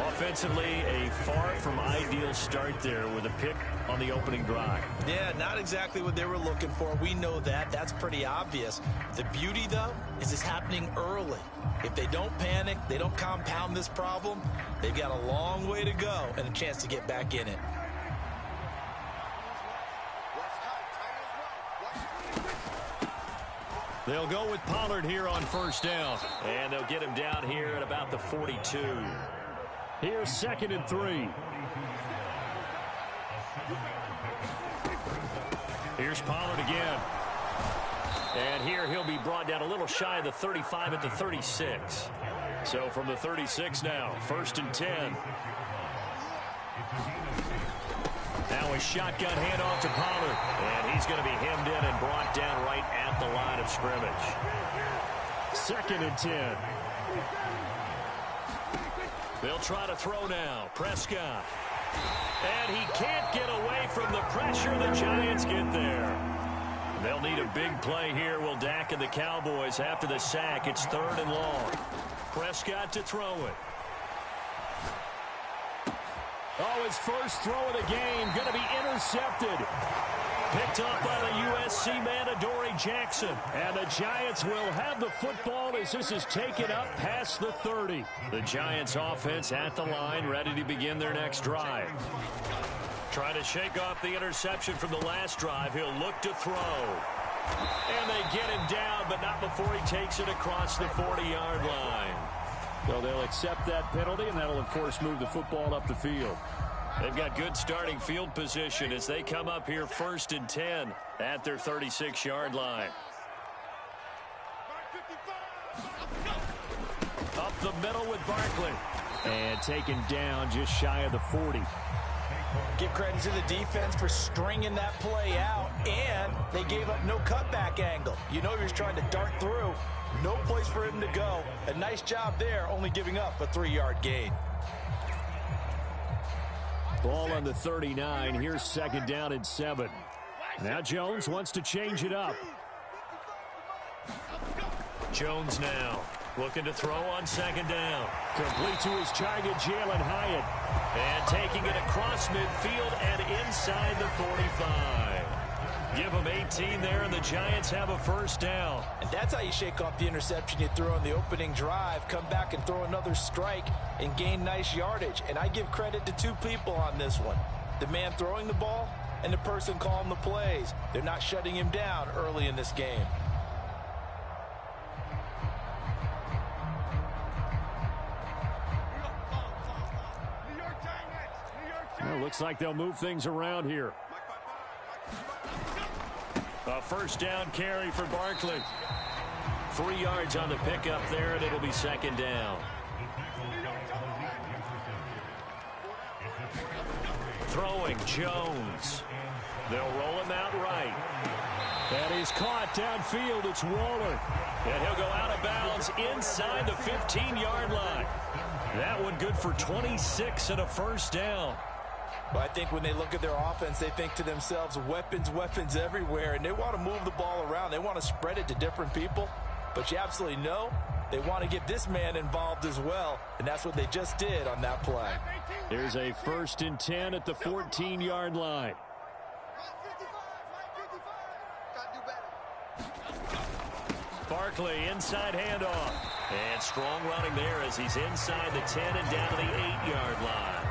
Offensively, a far from ideal start there with a pick on the opening drive. Yeah, not exactly what they were looking for. We know that. That's pretty obvious. The beauty, though, is it's happening early. If they don't panic, they don't compound this problem, they've got a long way to go and a chance to get back in it. They'll go with Pollard here on first down. And they'll get him down here at about the 42. Here's 2nd and 3. Here's Pollard again. And here he'll be brought down a little shy of the 35 at the 36. So from the 36 now, 1st and 10. Now a shotgun handoff to Pollard. And he's going to be hemmed in and brought down right at the line of scrimmage. 2nd and 10. They'll try to throw now. Prescott. And he can't get away from the pressure. The Giants get there. They'll need a big play here, will Dak and the Cowboys after the sack. It's 3rd and long. Prescott to throw it. Oh, his first throw of the game going to be intercepted. Picked off by the USC man, Adoree Jackson. And the Giants will have the football as this is taken up past the 30. The Giants offense at the line, ready to begin their next drive. Trying to shake off the interception from the last drive. He'll look to throw. And they get him down, but not before he takes it across the 40-yard line. So they'll accept that penalty, and that'll, of course, move the football up the field. They've got good starting field position as they come up here 1st and 10 at their 36-yard line. Up the middle with Barkley. And taken down just shy of the 40. Give credit to the defense for stringing that play out, and they gave up no cutback angle. You know he was trying to dart through. No place for him to go. A nice job there, only giving up a 3-yard gain. Ball on the 39. Here's 2nd down and 7. Now Jones wants to change it up. Jones now looking to throw on 2nd down. Complete to his target, Jalen Hyatt. And taking it across midfield and inside the 45. Give them 18 there, and the Giants have a first down. And that's how you shake off the interception you threw on the opening drive. Come back and throw another strike and gain nice yardage. And I give credit to 2 people on this one. The man throwing the ball and the person calling the plays. They're not shutting him down early in this game. Well, looks like they'll move things around here. A first down carry for Barkley. 3 yards on the pickup there, and it'll be second down. Throwing Jones. They'll roll him out right. And he's caught downfield. It's Waller. And he'll go out of bounds inside the 15-yard line. That one good for 26 and a first down. Well, I think when they look at their offense, they think to themselves, weapons, weapons everywhere, and they want to move the ball around. They want to spread it to different people. But you absolutely know they want to get this man involved as well, and that's what they just did on that play. There's a 1st and 10 at the 14-yard line. Barkley, inside handoff. And strong running there as he's inside the 10 and down to the 8-yard line.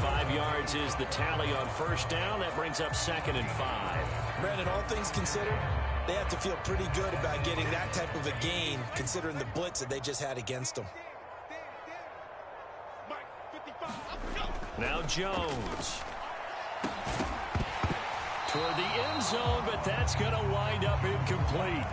5 yards is the tally on first down. That brings up 2nd and 5. Brandon, all things considered, they have to feel pretty good about getting that type of a gain, considering the blitz that they just had against them. Now Jones. Toward the end zone, but that's going to wind up incomplete.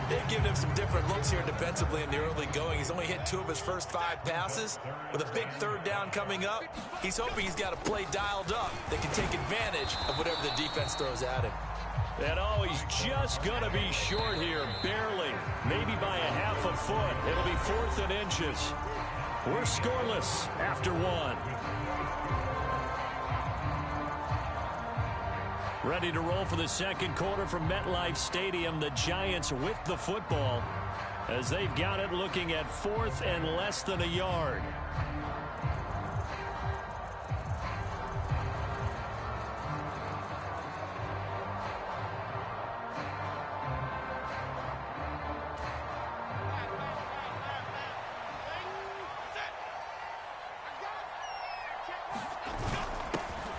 They've given him some different looks here defensively in the early going. He's only hit 2 of his first 5 passes. With a big 3rd down coming up, he's hoping he's got a play dialed up that can take advantage of whatever the defense throws at him. And oh, he's just going to be short here, barely. Maybe by a half a foot. It'll be 4th and inches. We're scoreless after 1. Ready to roll for the second quarter from MetLife Stadium. The Giants with the football as they've got it, looking at 4th and less than a yard.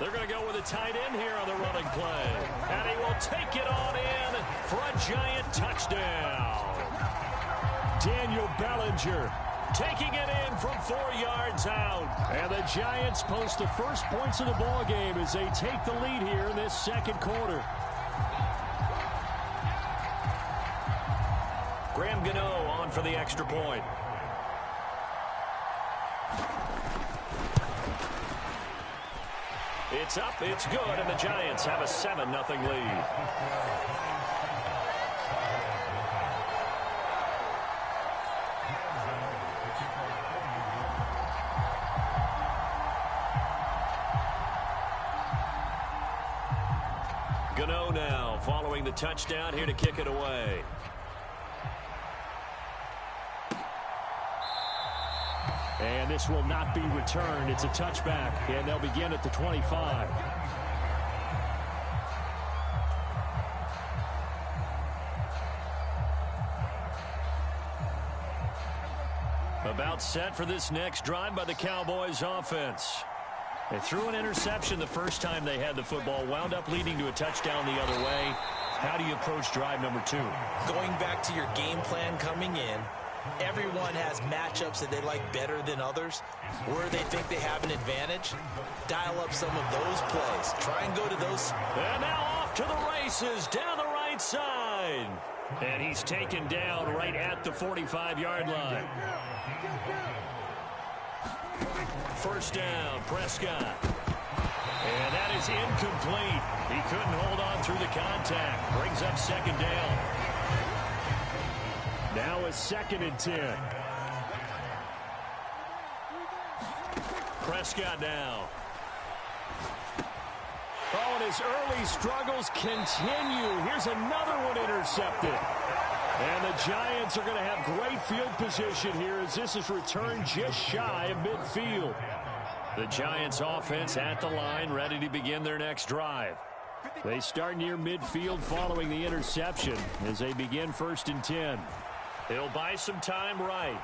They're going to go with a tight end here on the running play. And he will take it on in for a Giant touchdown. Daniel Bellinger taking it in from 4 yards out. And the Giants post the first points of the ball game as they take the lead here in this second quarter. Graham Gano on for the extra point. It's up, it's good, and the Giants have a 7-0 lead. Gano now following the touchdown here to kick it away. And this will not be returned. It's a touchback, and they'll begin at the 25. About set for this next drive by the Cowboys offense. They threw an interception the first time they had the football, wound up leading to a touchdown the other way. How do you approach drive number 2? Going back to your game plan coming in, everyone has matchups that they like better than others. Where they think they have an advantage, dial up some of those plays. Try and go to those. And now off to the races down the right side. And he's taken down right at the 45-yard line. First down, Prescott. And that is incomplete. He couldn't hold on through the contact. Brings up second down. Now a 2nd and 10. Prescott now. Oh, and his early struggles continue. Here's another one intercepted. And the Giants are going to have great field position here as this is returned just shy of midfield. The Giants offense at the line, ready to begin their next drive. They start near midfield following the interception as they begin 1st and 10. He'll buy some time right.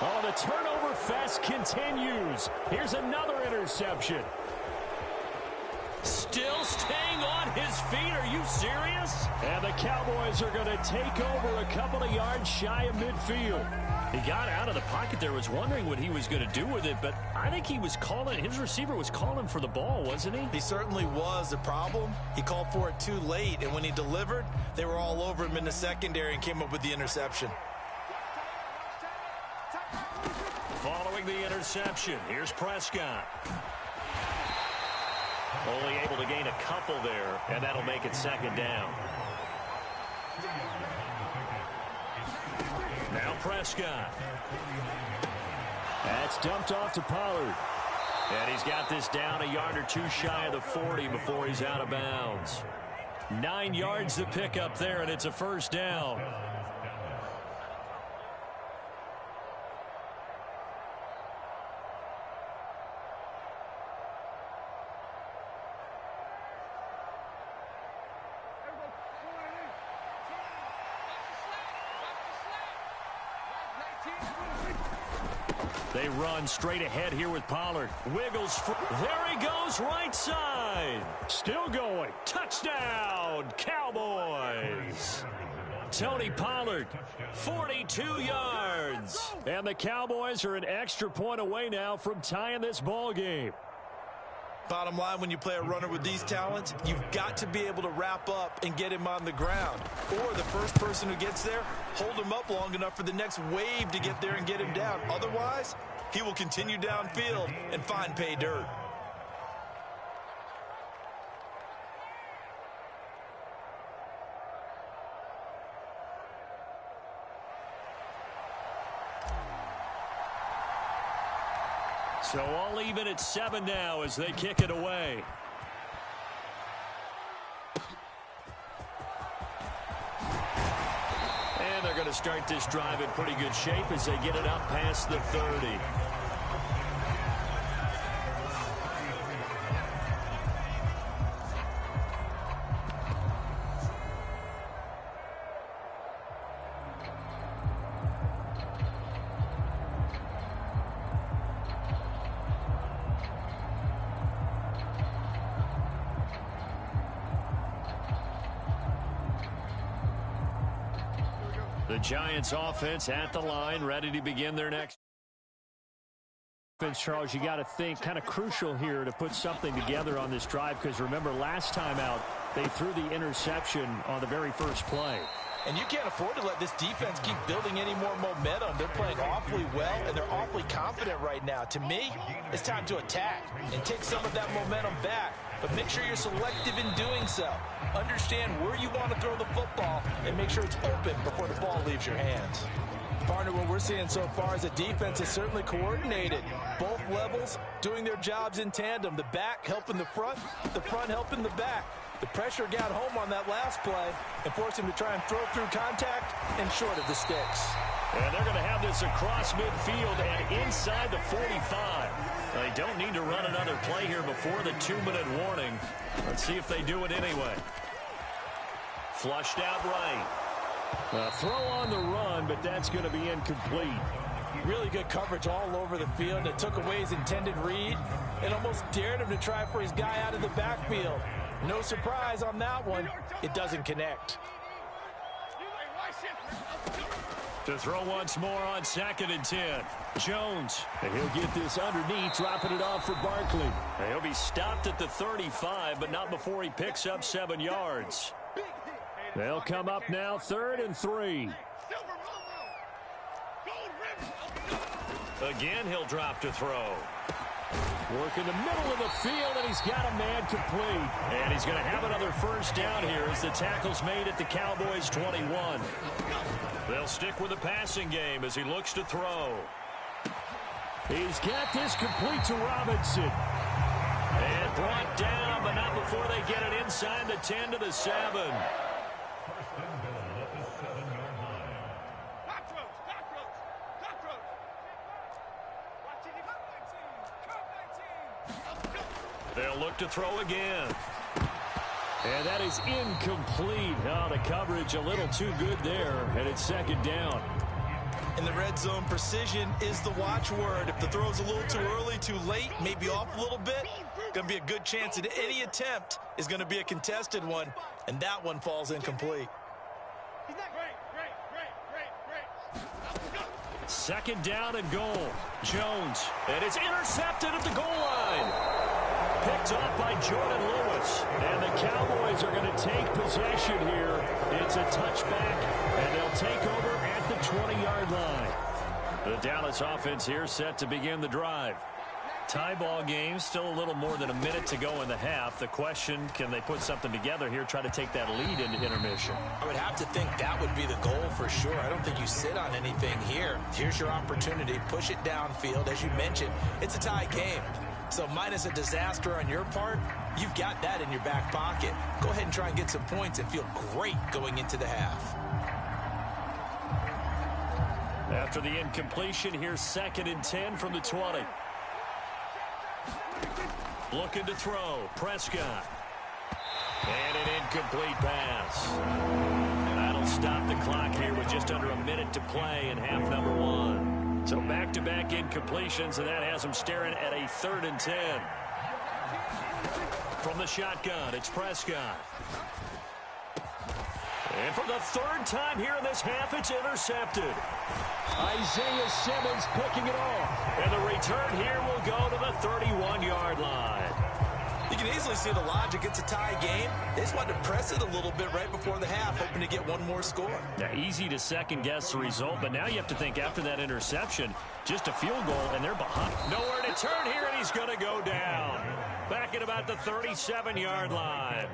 Oh, the turnover fest continues. Here's another interception. Still staying on his feet. Are you serious? And the Cowboys are going to take over a couple of yards shy of midfield. He got out of the pocket there, was wondering what he was going to do with it, but I think he was calling, his receiver was calling for the ball, wasn't he? He certainly was. The problem, he called for it too late, and when he delivered, they were all over him in the secondary and came up with the interception. Following the interception, here's Prescott. Only able to gain a couple there, and that'll make it second down. Now Prescott. That's dumped off to Pollard. And he's got this down a yard or two shy of the 40 before he's out of bounds. 9 yards to pick up there, and it's a first down. They run straight ahead here with Pollard. Wiggles. There he goes, right side. Still going. Touchdown, Cowboys. Tony Pollard, 42 yards. And the Cowboys are an extra point away now from tying this ball game. Bottom line, when you play a runner with these talents, you've got to be able to wrap up and get him on the ground. Or the first person who gets there, hold him up long enough for the next wave to get there and get him down. Otherwise, he will continue downfield and find pay dirt. So all even at 7 now as they kick it away. And they're going to start this drive in pretty good shape as they get it up past the 30. The Giants offense at the line, ready to begin their next. Charles, you got to think kind of crucial here to put something together on this drive, because remember last time out they threw the interception on the very first play. And you can't afford to let this defense keep building any more momentum. They're playing awfully well, and they're awfully confident right now. To me, it's time to attack and take some of that momentum back. But make sure you're selective in doing so. Understand where you want to throw the football and make sure it's open before the ball leaves your hands. Partner, what we're seeing so far is a defense is certainly coordinated. Both levels doing their jobs in tandem. The back helping the front helping the back. The pressure got home on that last play and forced him to try and throw through contact and short of the sticks. And they're going to have this across midfield and inside the 45. They don't need to run another play here before the 2-minute warning. Let's see if they do it anyway. Flushed out right. A throw on the run, but that's going to be incomplete. Really good coverage all over the field. It took away his intended read and almost dared him to try for his guy out of the backfield. No surprise on that one. It doesn't connect. To throw once more on 2nd and 10. Jones, and he'll get this underneath, dropping it off for Barkley. And he'll be stopped at the 35, but not before he picks up 7 yards. They'll come up now 3rd and 3. Again, he'll drop to throw. Work in the middle of the field, and he's got a man complete. And he's going to have another first down here as the tackle's made at the Cowboys' 21. They'll stick with the passing game as he looks to throw. He's got this complete to Robinson. And brought down, but not before they get it inside the 10 to the 7. They'll look to throw again. And that is incomplete. Oh, the coverage a little too good there, and it's 2nd down. In the red zone, precision is the watchword. If the throw's a little too early, too late, maybe off a little bit, going to be a good chance that any attempt is going to be a contested one, and that one falls incomplete. Second down and goal. Jones. And it's intercepted at the goal line. Picked off by Jordan Lewis. And the Cowboys are going to take possession here. It's a touchback, and they'll take over at the 20-yard line. The Dallas offense here set to begin the drive. Tie ball game, still a little more than a minute to go in the half. The question, can they put something together here, try to take that lead into intermission? I would have to think that would be the goal for sure. I don't think you sit on anything here. Here's your opportunity. Push it downfield. As you mentioned, it's a tie game. So minus a disaster on your part, you've got that in your back pocket. Go ahead and try and get some points and feel great going into the half. After the incompletion, here's 2nd and 10 from the 20. Looking to throw. Prescott. And an incomplete pass. And that'll stop the clock here with just under a minute to play in half number 1. So back-to-back incompletions, and that has them staring at a 3rd and 10. From the shotgun, it's Prescott. And for the 3rd time here in this half, it's intercepted. Isaiah Simmons picking it off. And the return here will go to the 31-yard line. You can easily see the logic. It's a tie game. They just wanted to press it a little bit right before the half, hoping to get one more score. Yeah, easy to second-guess the result, but now you have to think after that interception, just a field goal, and they're behind. Nowhere to turn here, and he's going to go down. Back at about the 37-yard line.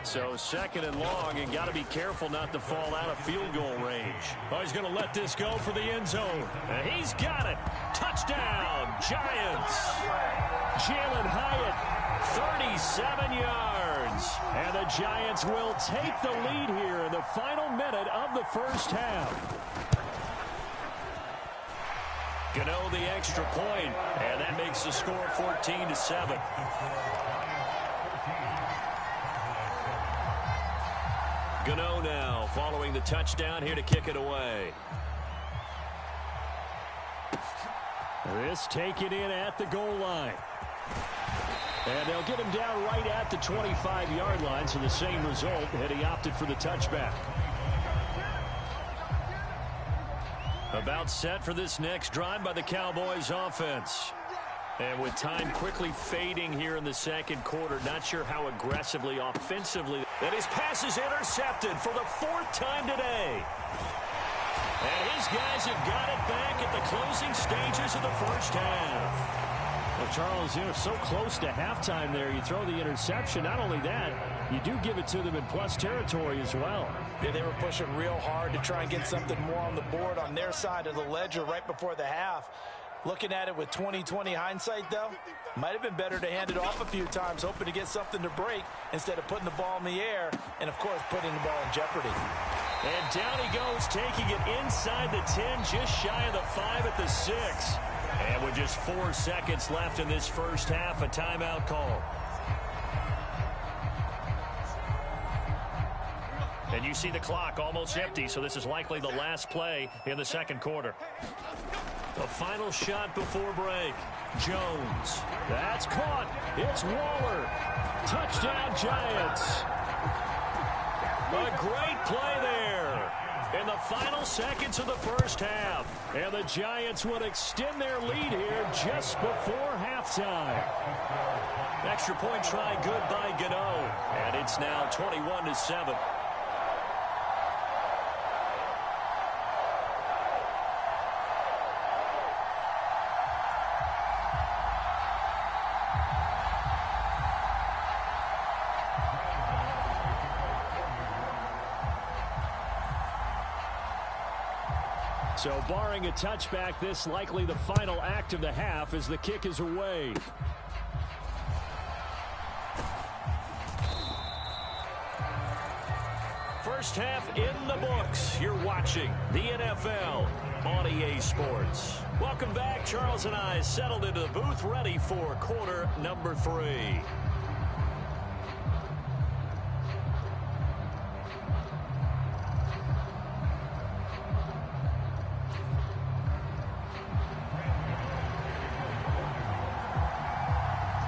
So 2nd and long, and got to be careful not to fall out of field goal range. Oh, he's going to let this go for the end zone. And he's got it. Touchdown, Giants. Jalen Hyatt, 37 yards. And the Giants will take the lead here in the final minute of the first half. Gano the extra point, and that makes the score 14-7. Gano now following the touchdown here to kick it away. This taken in at the goal line. And they'll get him down right at the 25-yard line, so the same result, and he opted for the touchback. About set for this next drive by the Cowboys offense. And with time quickly fading here in the second quarter, not sure how aggressively, offensively. And his pass is intercepted for the 4th time today. And his guys have got it back at the closing stages of the first half. Well, Charles, you know, so close to halftime there, you throw the interception. Not only that, you do give it to them in plus territory as well. Yeah, they were pushing real hard to try and get something more on the board on their side of the ledger right before the half. Looking at it with 20/20 hindsight, though, might have been better to hand it off a few times, hoping to get something to break instead of putting the ball in the air and, of course, putting the ball in jeopardy. And down he goes, taking it inside the 10, just shy of the 5 at the 6. And with just 4 seconds left in this first half, a timeout call. And you see the clock almost empty, so this is likely the last play in the second quarter. The final shot before break. Jones. That's caught. It's Waller. Touchdown, Giants. A great play there in the final seconds of the first half. And the Giants would extend their lead here just before halftime. Extra point try good by Gano. And it's now 21-7. So barring a touchback, this likely the final act of the half as the kick is away. First half in the books. You're watching the NFL on EA Sports. Welcome back. Charles and I settled into the booth ready for quarter number 3.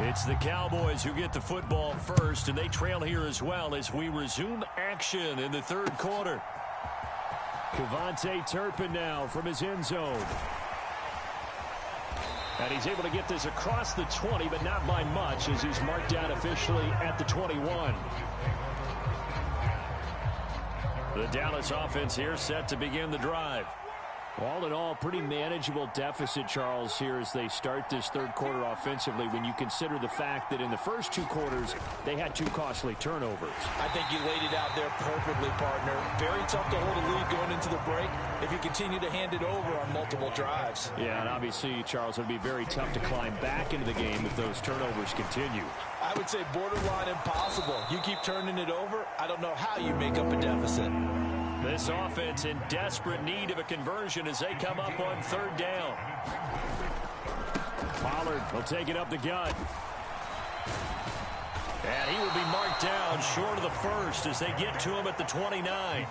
It's the Cowboys who get the football first, and they trail here as well as we resume action in the third quarter. Cavante Turpin now from his end zone. And he's able to get this across the 20, but not by much, as he's marked down officially at the 21. The Dallas offense here set to begin the drive. All in all, pretty manageable deficit, Charles, here as they start this third quarter offensively when you consider the fact that in the first two quarters, they had two costly turnovers. I think you laid it out there perfectly, partner. Very tough to hold a lead going into the break if you continue to hand it over on multiple drives. Yeah, and obviously, Charles, it would be very tough to climb back into the game if those turnovers continue. I would say borderline impossible. You keep turning it over, I don't know how you make up a deficit. This offense in desperate need of a conversion as they come up on third down. Pollard will take it up the gut. And he will be marked down short of the first as they get to him at the 29.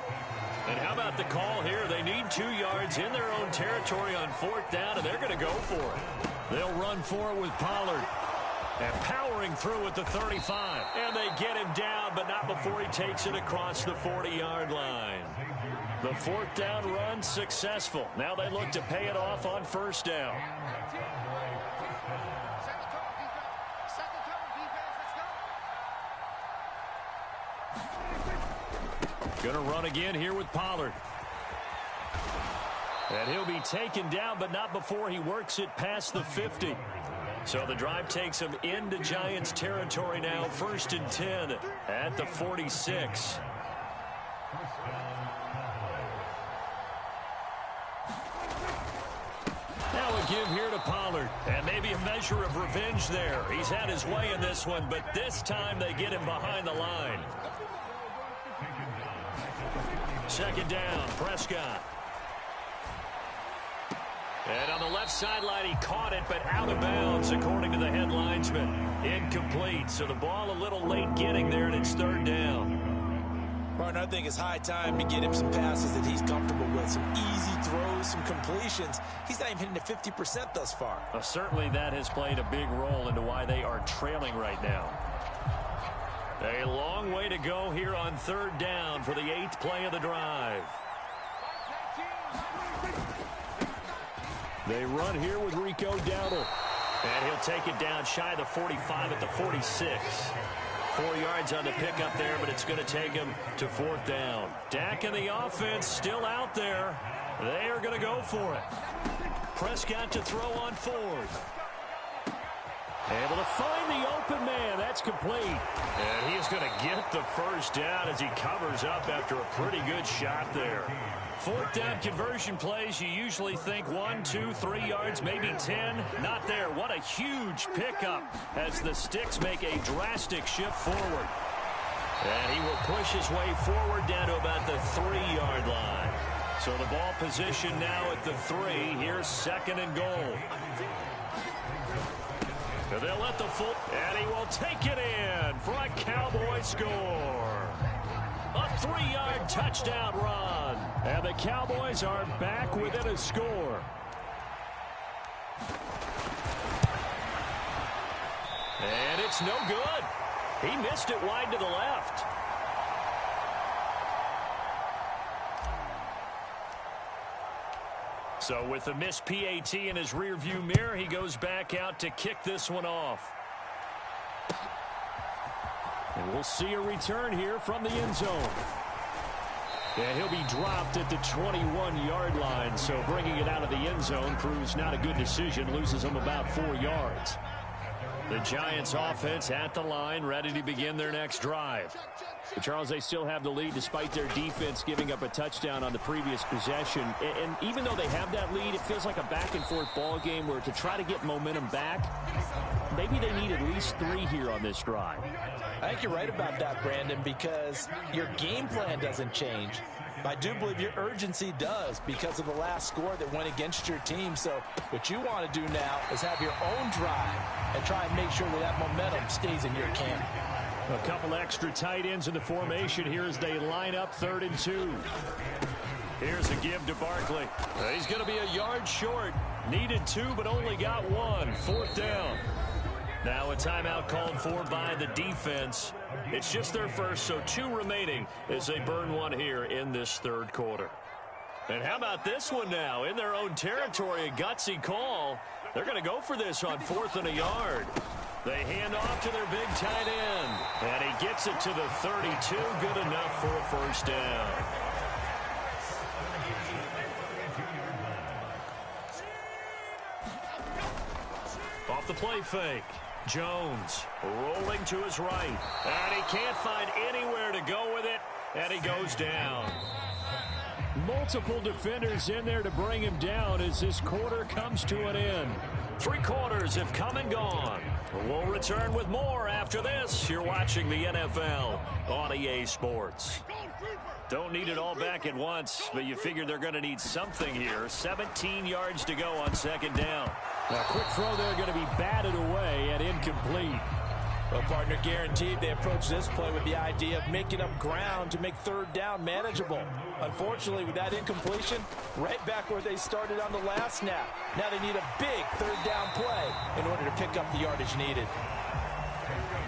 And how about the call here? They need 2 yards in their own territory on fourth down, and they're going to go for it. They'll run for it with Pollard. And powering through at the 35. And they get him down, but not before he takes it across the 40-yard line. The fourth down run successful. Now they look to pay it off on first down. Going to run again here with Pollard. And he'll be taken down, but not before he works it past the 50. So the drive takes him into Giants territory now, 1st and 10 at the 46. Now a give here to Pollard, and maybe a measure of revenge there. He's had his way in this one, but this time they get him behind the line. Second down, Prescott. And on the left sideline, he caught it, but out of bounds, according to the head linesman. Incomplete, so the ball a little late getting there, and it's third down. Partner, I think it's high time to get him some passes that he's comfortable with. Some easy throws, some completions. He's not even hitting the 50% thus far. Certainly that has played a big role into why they are trailing right now. A long way to go here on third down for the 8th play of the drive. They run here with Rico Dowdle. And he'll take it down shy of the 45 at the 46. 4 yards on the pickup there, but it's going to take him to fourth down. Dak and the offense still out there. They are going to go for it. Prescott to throw on fourth. Able to find the open man. That's complete. And he's going to get the first down as he covers up after a pretty good shot there. Fourth down conversion plays, you usually think 1, 2, 3 yards, maybe 10. Not there. What a huge pickup as the Sticks make a drastic shift forward. And he will push his way forward down to about the 3-yard line. So the ball position now at the 3. Here's second and goal. They'll let the full, and he will take it in for a Cowboy score. A 3-yard touchdown run. And the Cowboys are back within a score. And it's no good. He missed it wide to the left. So with the missed PAT in his rearview mirror, he goes back out to kick this one off. And we'll see a return here from the end zone. And he'll be dropped at the 21-yard line, so bringing it out of the end zone proves not a good decision, loses him about 4 yards. The Giants offense at the line, ready to begin their next drive. But Charles, they still have the lead despite their defense giving up a touchdown on the previous possession. And even though they have that lead, it feels like a back-and-forth ball game where to try to get momentum back, maybe they need at least 3 here on this drive. I think you're right about that, Brandon, because your game plan doesn't change. I do believe your urgency does because of the last score that went against your team. So what you want to do now is have your own drive and try and make sure that momentum stays in your camp. A couple extra tight ends in the formation here as they line up 3rd and 2. Here's a give to Barkley. He's going to be a yard short. Needed 2, but only got 1. 4th down. Now a timeout called for by the defense. It's just their first, so 2 remaining as they burn 1 here in this 3rd quarter. And how about this one now? In their own territory, a gutsy call. They're going to go for this on 4th and a yard. They hand off to their big tight end. And he gets it to the 32. Good enough for a first down. Off the play fake. Jones rolling to his right. And he can't find anywhere to go with it. And he goes down. Multiple defenders in there to bring him down as this quarter comes to an end. 3 quarters have come and gone. We'll return with more after this. You're watching the NFL on EA Sports. Don't need it all back at once, but you figure they're going to need something here. 17 yards to go on 2nd down. A quick throw there going to be batted away and incomplete. Well, partner, guaranteed they approach this play with the idea of making up ground to make 3rd down manageable. Unfortunately, with that incompletion, right back where they started on the last snap. Now they need a big 3rd down play in order to pick up the yardage needed.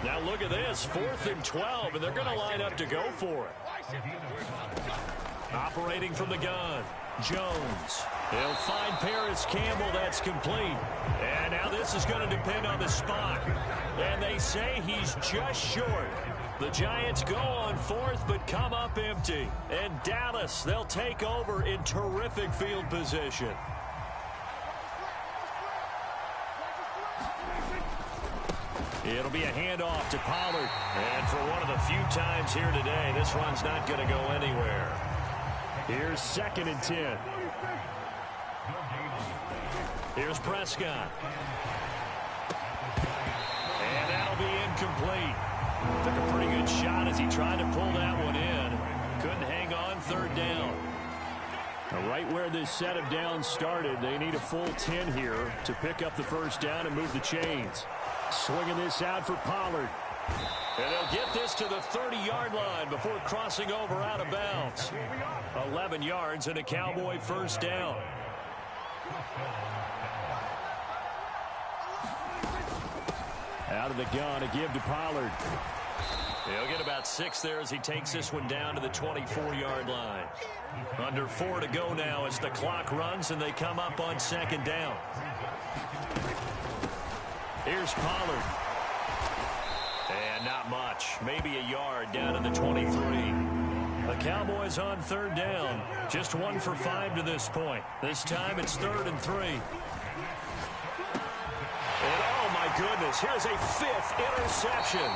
Now look at this, 4th and 12, and they're going to line up to go for it. Operating from the gun, Jones. He'll find Paris Campbell. That's complete. And now this is going to depend on the spot. And they say he's just short. The Giants go on 4th but come up empty. And Dallas, they'll take over in terrific field position. It'll be a handoff to Pollard. And for one of the few times here today, this run's not going to go anywhere. Here's 2nd and 10. Here's Prescott. And that'll be incomplete. Took a pretty good shot as he tried to pull that one in. Couldn't hang on, 3rd down. Now, right where this set of downs started, they need a full 10 here to pick up the first down and move the chains. Swinging this out for Pollard. And they'll get this to the 30-yard line before crossing over out of bounds. 11 yards and a Cowboy first down. Out of the gun, a give to Pollard. He'll get about 6 there as he takes this one down to the 24-yard line. Under 4 to go now as the clock runs and they come up on 2nd down. Here's Pollard. And not much. Maybe a yard down to the 23. The Cowboys on 3rd down. Just 1 for 5 to this point. This time it's 3rd and 3. And oh my goodness, here's a 5th interception.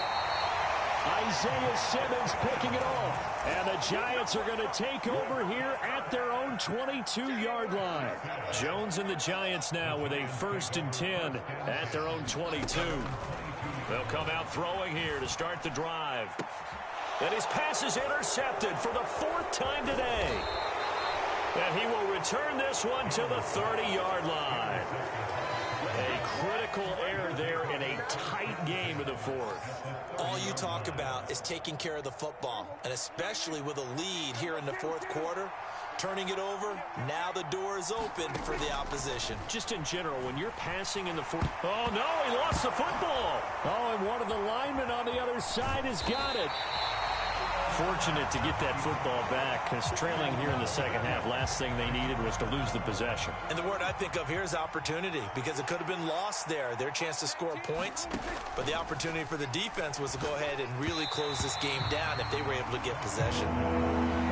Isaiah Simmons picking it off. And the Giants are going to take over here at their own 22-yard line. Jones and the Giants now with a 1st and 10 at their own 22. They'll come out throwing here to start the drive. And his pass is intercepted for the 4th time today. And he will return this one to the 30-yard line. A critical error there in a tight game of the 4th. All you talk about is taking care of the football, and especially with a lead here in the 4th quarter, turning it over, now the door is open for the opposition. Just in general, when you're passing in the 4th... Oh, no, he lost the football. Oh, and one of the linemen on the other side has got it. Fortunate to get that football back, because trailing here in the 2nd half, last thing they needed was to lose the possession. And the word I think of here is opportunity, because it could have been lost there, their chance to score points. But the opportunity for the defense was to go ahead and really close this game down if they were able to get possession.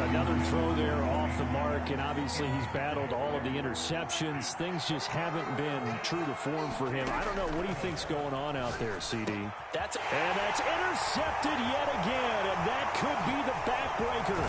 Another throw there off the mark, and obviously he's battled all of the interceptions. Things just haven't been true to form for him. I don't know. What do you think's going on out there, CD? That's intercepted yet again, and that could be the backbreaker.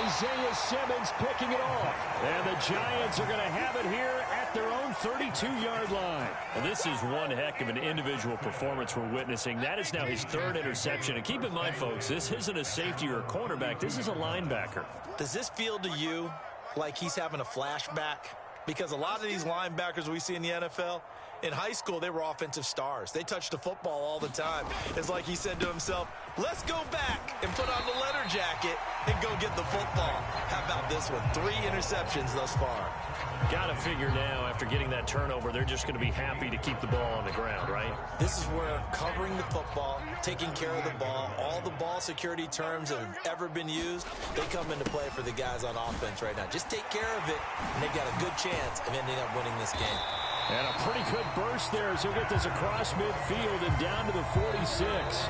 Isaiah Simmons picking it off. And the Giants are going to have it here at their own 32-yard line. And this is one heck of an individual performance we're witnessing. That is now his 3rd interception. And keep in mind, folks, this isn't a safety or a cornerback. This is a linebacker. Does this feel to you like he's having a flashback? Because a lot of these linebackers we see in the NFL, in high school, they were offensive stars. They touched the football all the time. It's like he said to himself, let's go back and put on the leather jacket and go get the football. How about this one? 3 interceptions thus far. Got to figure now, after getting that turnover, they're just going to be happy to keep the ball on the ground, right? This is where covering the football, taking care of the ball, all the ball security terms that have ever been used, they come into play for the guys on offense right now. Just take care of it, and they've got a good chance of ending up winning this game. And a pretty good burst there as he'll get this across midfield and down to the 46.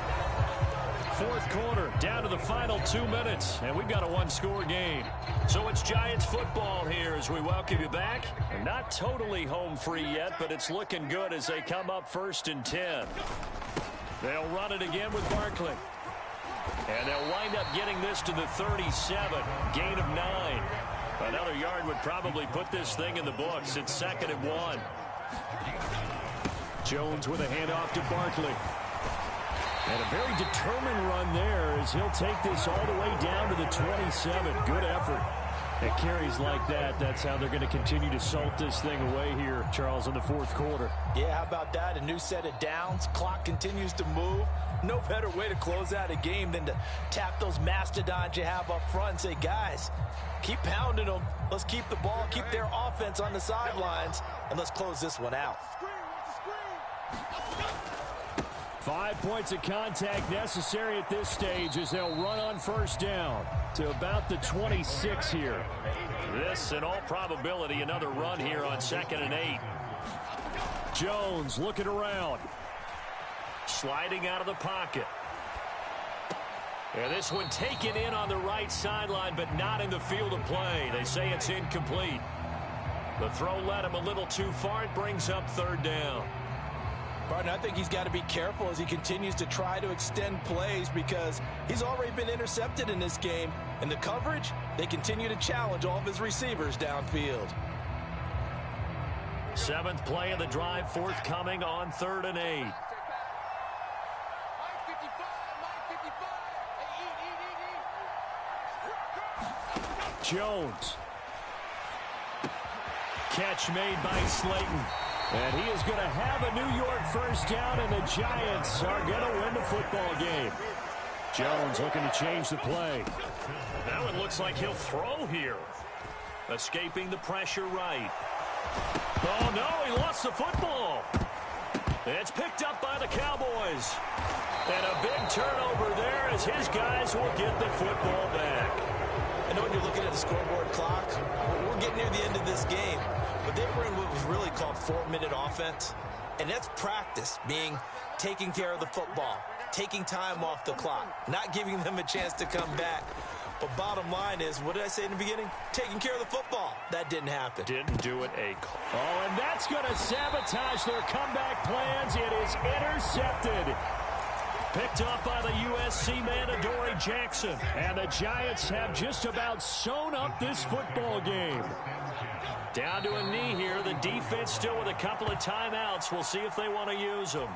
Fourth quarter, down to the final 2 minutes, and we've got a one-score game. So it's Giants football here as we welcome you back. They're not totally home free yet, but it's looking good as they come up 1st and 10. They'll run it again with Barkley. And they'll wind up getting this to the 37, gain of 9. Another yard would probably put this thing in the books. It's 2nd and 1. Jones with a handoff to Barkley. And a very determined run there as he'll take this all the way down to the 27. Good effort. At carries like that, that's how they're going to continue to salt this thing away here, Charles, in the fourth quarter. Yeah, how about that? A new set of downs. Clock continues to move. No better way to close out a game than to tap those mastodons you have up front and say, guys, keep pounding them. Let's keep the ball, keep their offense on the sidelines, and let's close this one out. 5 points of contact necessary at this stage as they'll run on first down to about the 26 here. This, in all probability, another run here on 2nd and 8. Jones looking around. Sliding out of the pocket. And this one taken in on the right sideline, but not in the field of play. They say it's incomplete. The throw led him a little too far. It brings up 3rd down. Barton, I think he's got to be careful as he continues to try to extend plays because he's already been intercepted in this game. And the coverage, they continue to challenge all of his receivers downfield. 7th play of the drive, forthcoming on 3rd and 8. Jones. Catch made by Slayton. And he is going to have a New York first down, and the Giants are going to win the football game. Jones looking to change the play. Now it looks like he'll throw here. Escaping the pressure right. Oh, no, he lost the football. It's picked up by the Cowboys. And a big turnover there as his guys will get the football back. I know when you're looking at the scoreboard clock, we're getting near the end of this game. But they were in what was really called 4-minute offense. And that's practice, being taking care of the football, taking time off the clock, not giving them a chance to come back. But bottom line is, what did I say in the beginning? Taking care of the football. That didn't happen. Didn't do it. Oh, and that's going to sabotage their comeback plans. It is intercepted. Picked up by the USC man, Adoree Jackson. And the Giants have just about sewn up this football game. Down to a knee here. The defense still with a couple of timeouts. We'll see if they want to use them.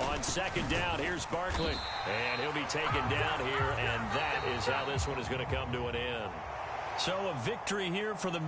On 2nd down, here's Barkley. And he'll be taken down here, and that is how this one is going to come to an end. So a victory here for the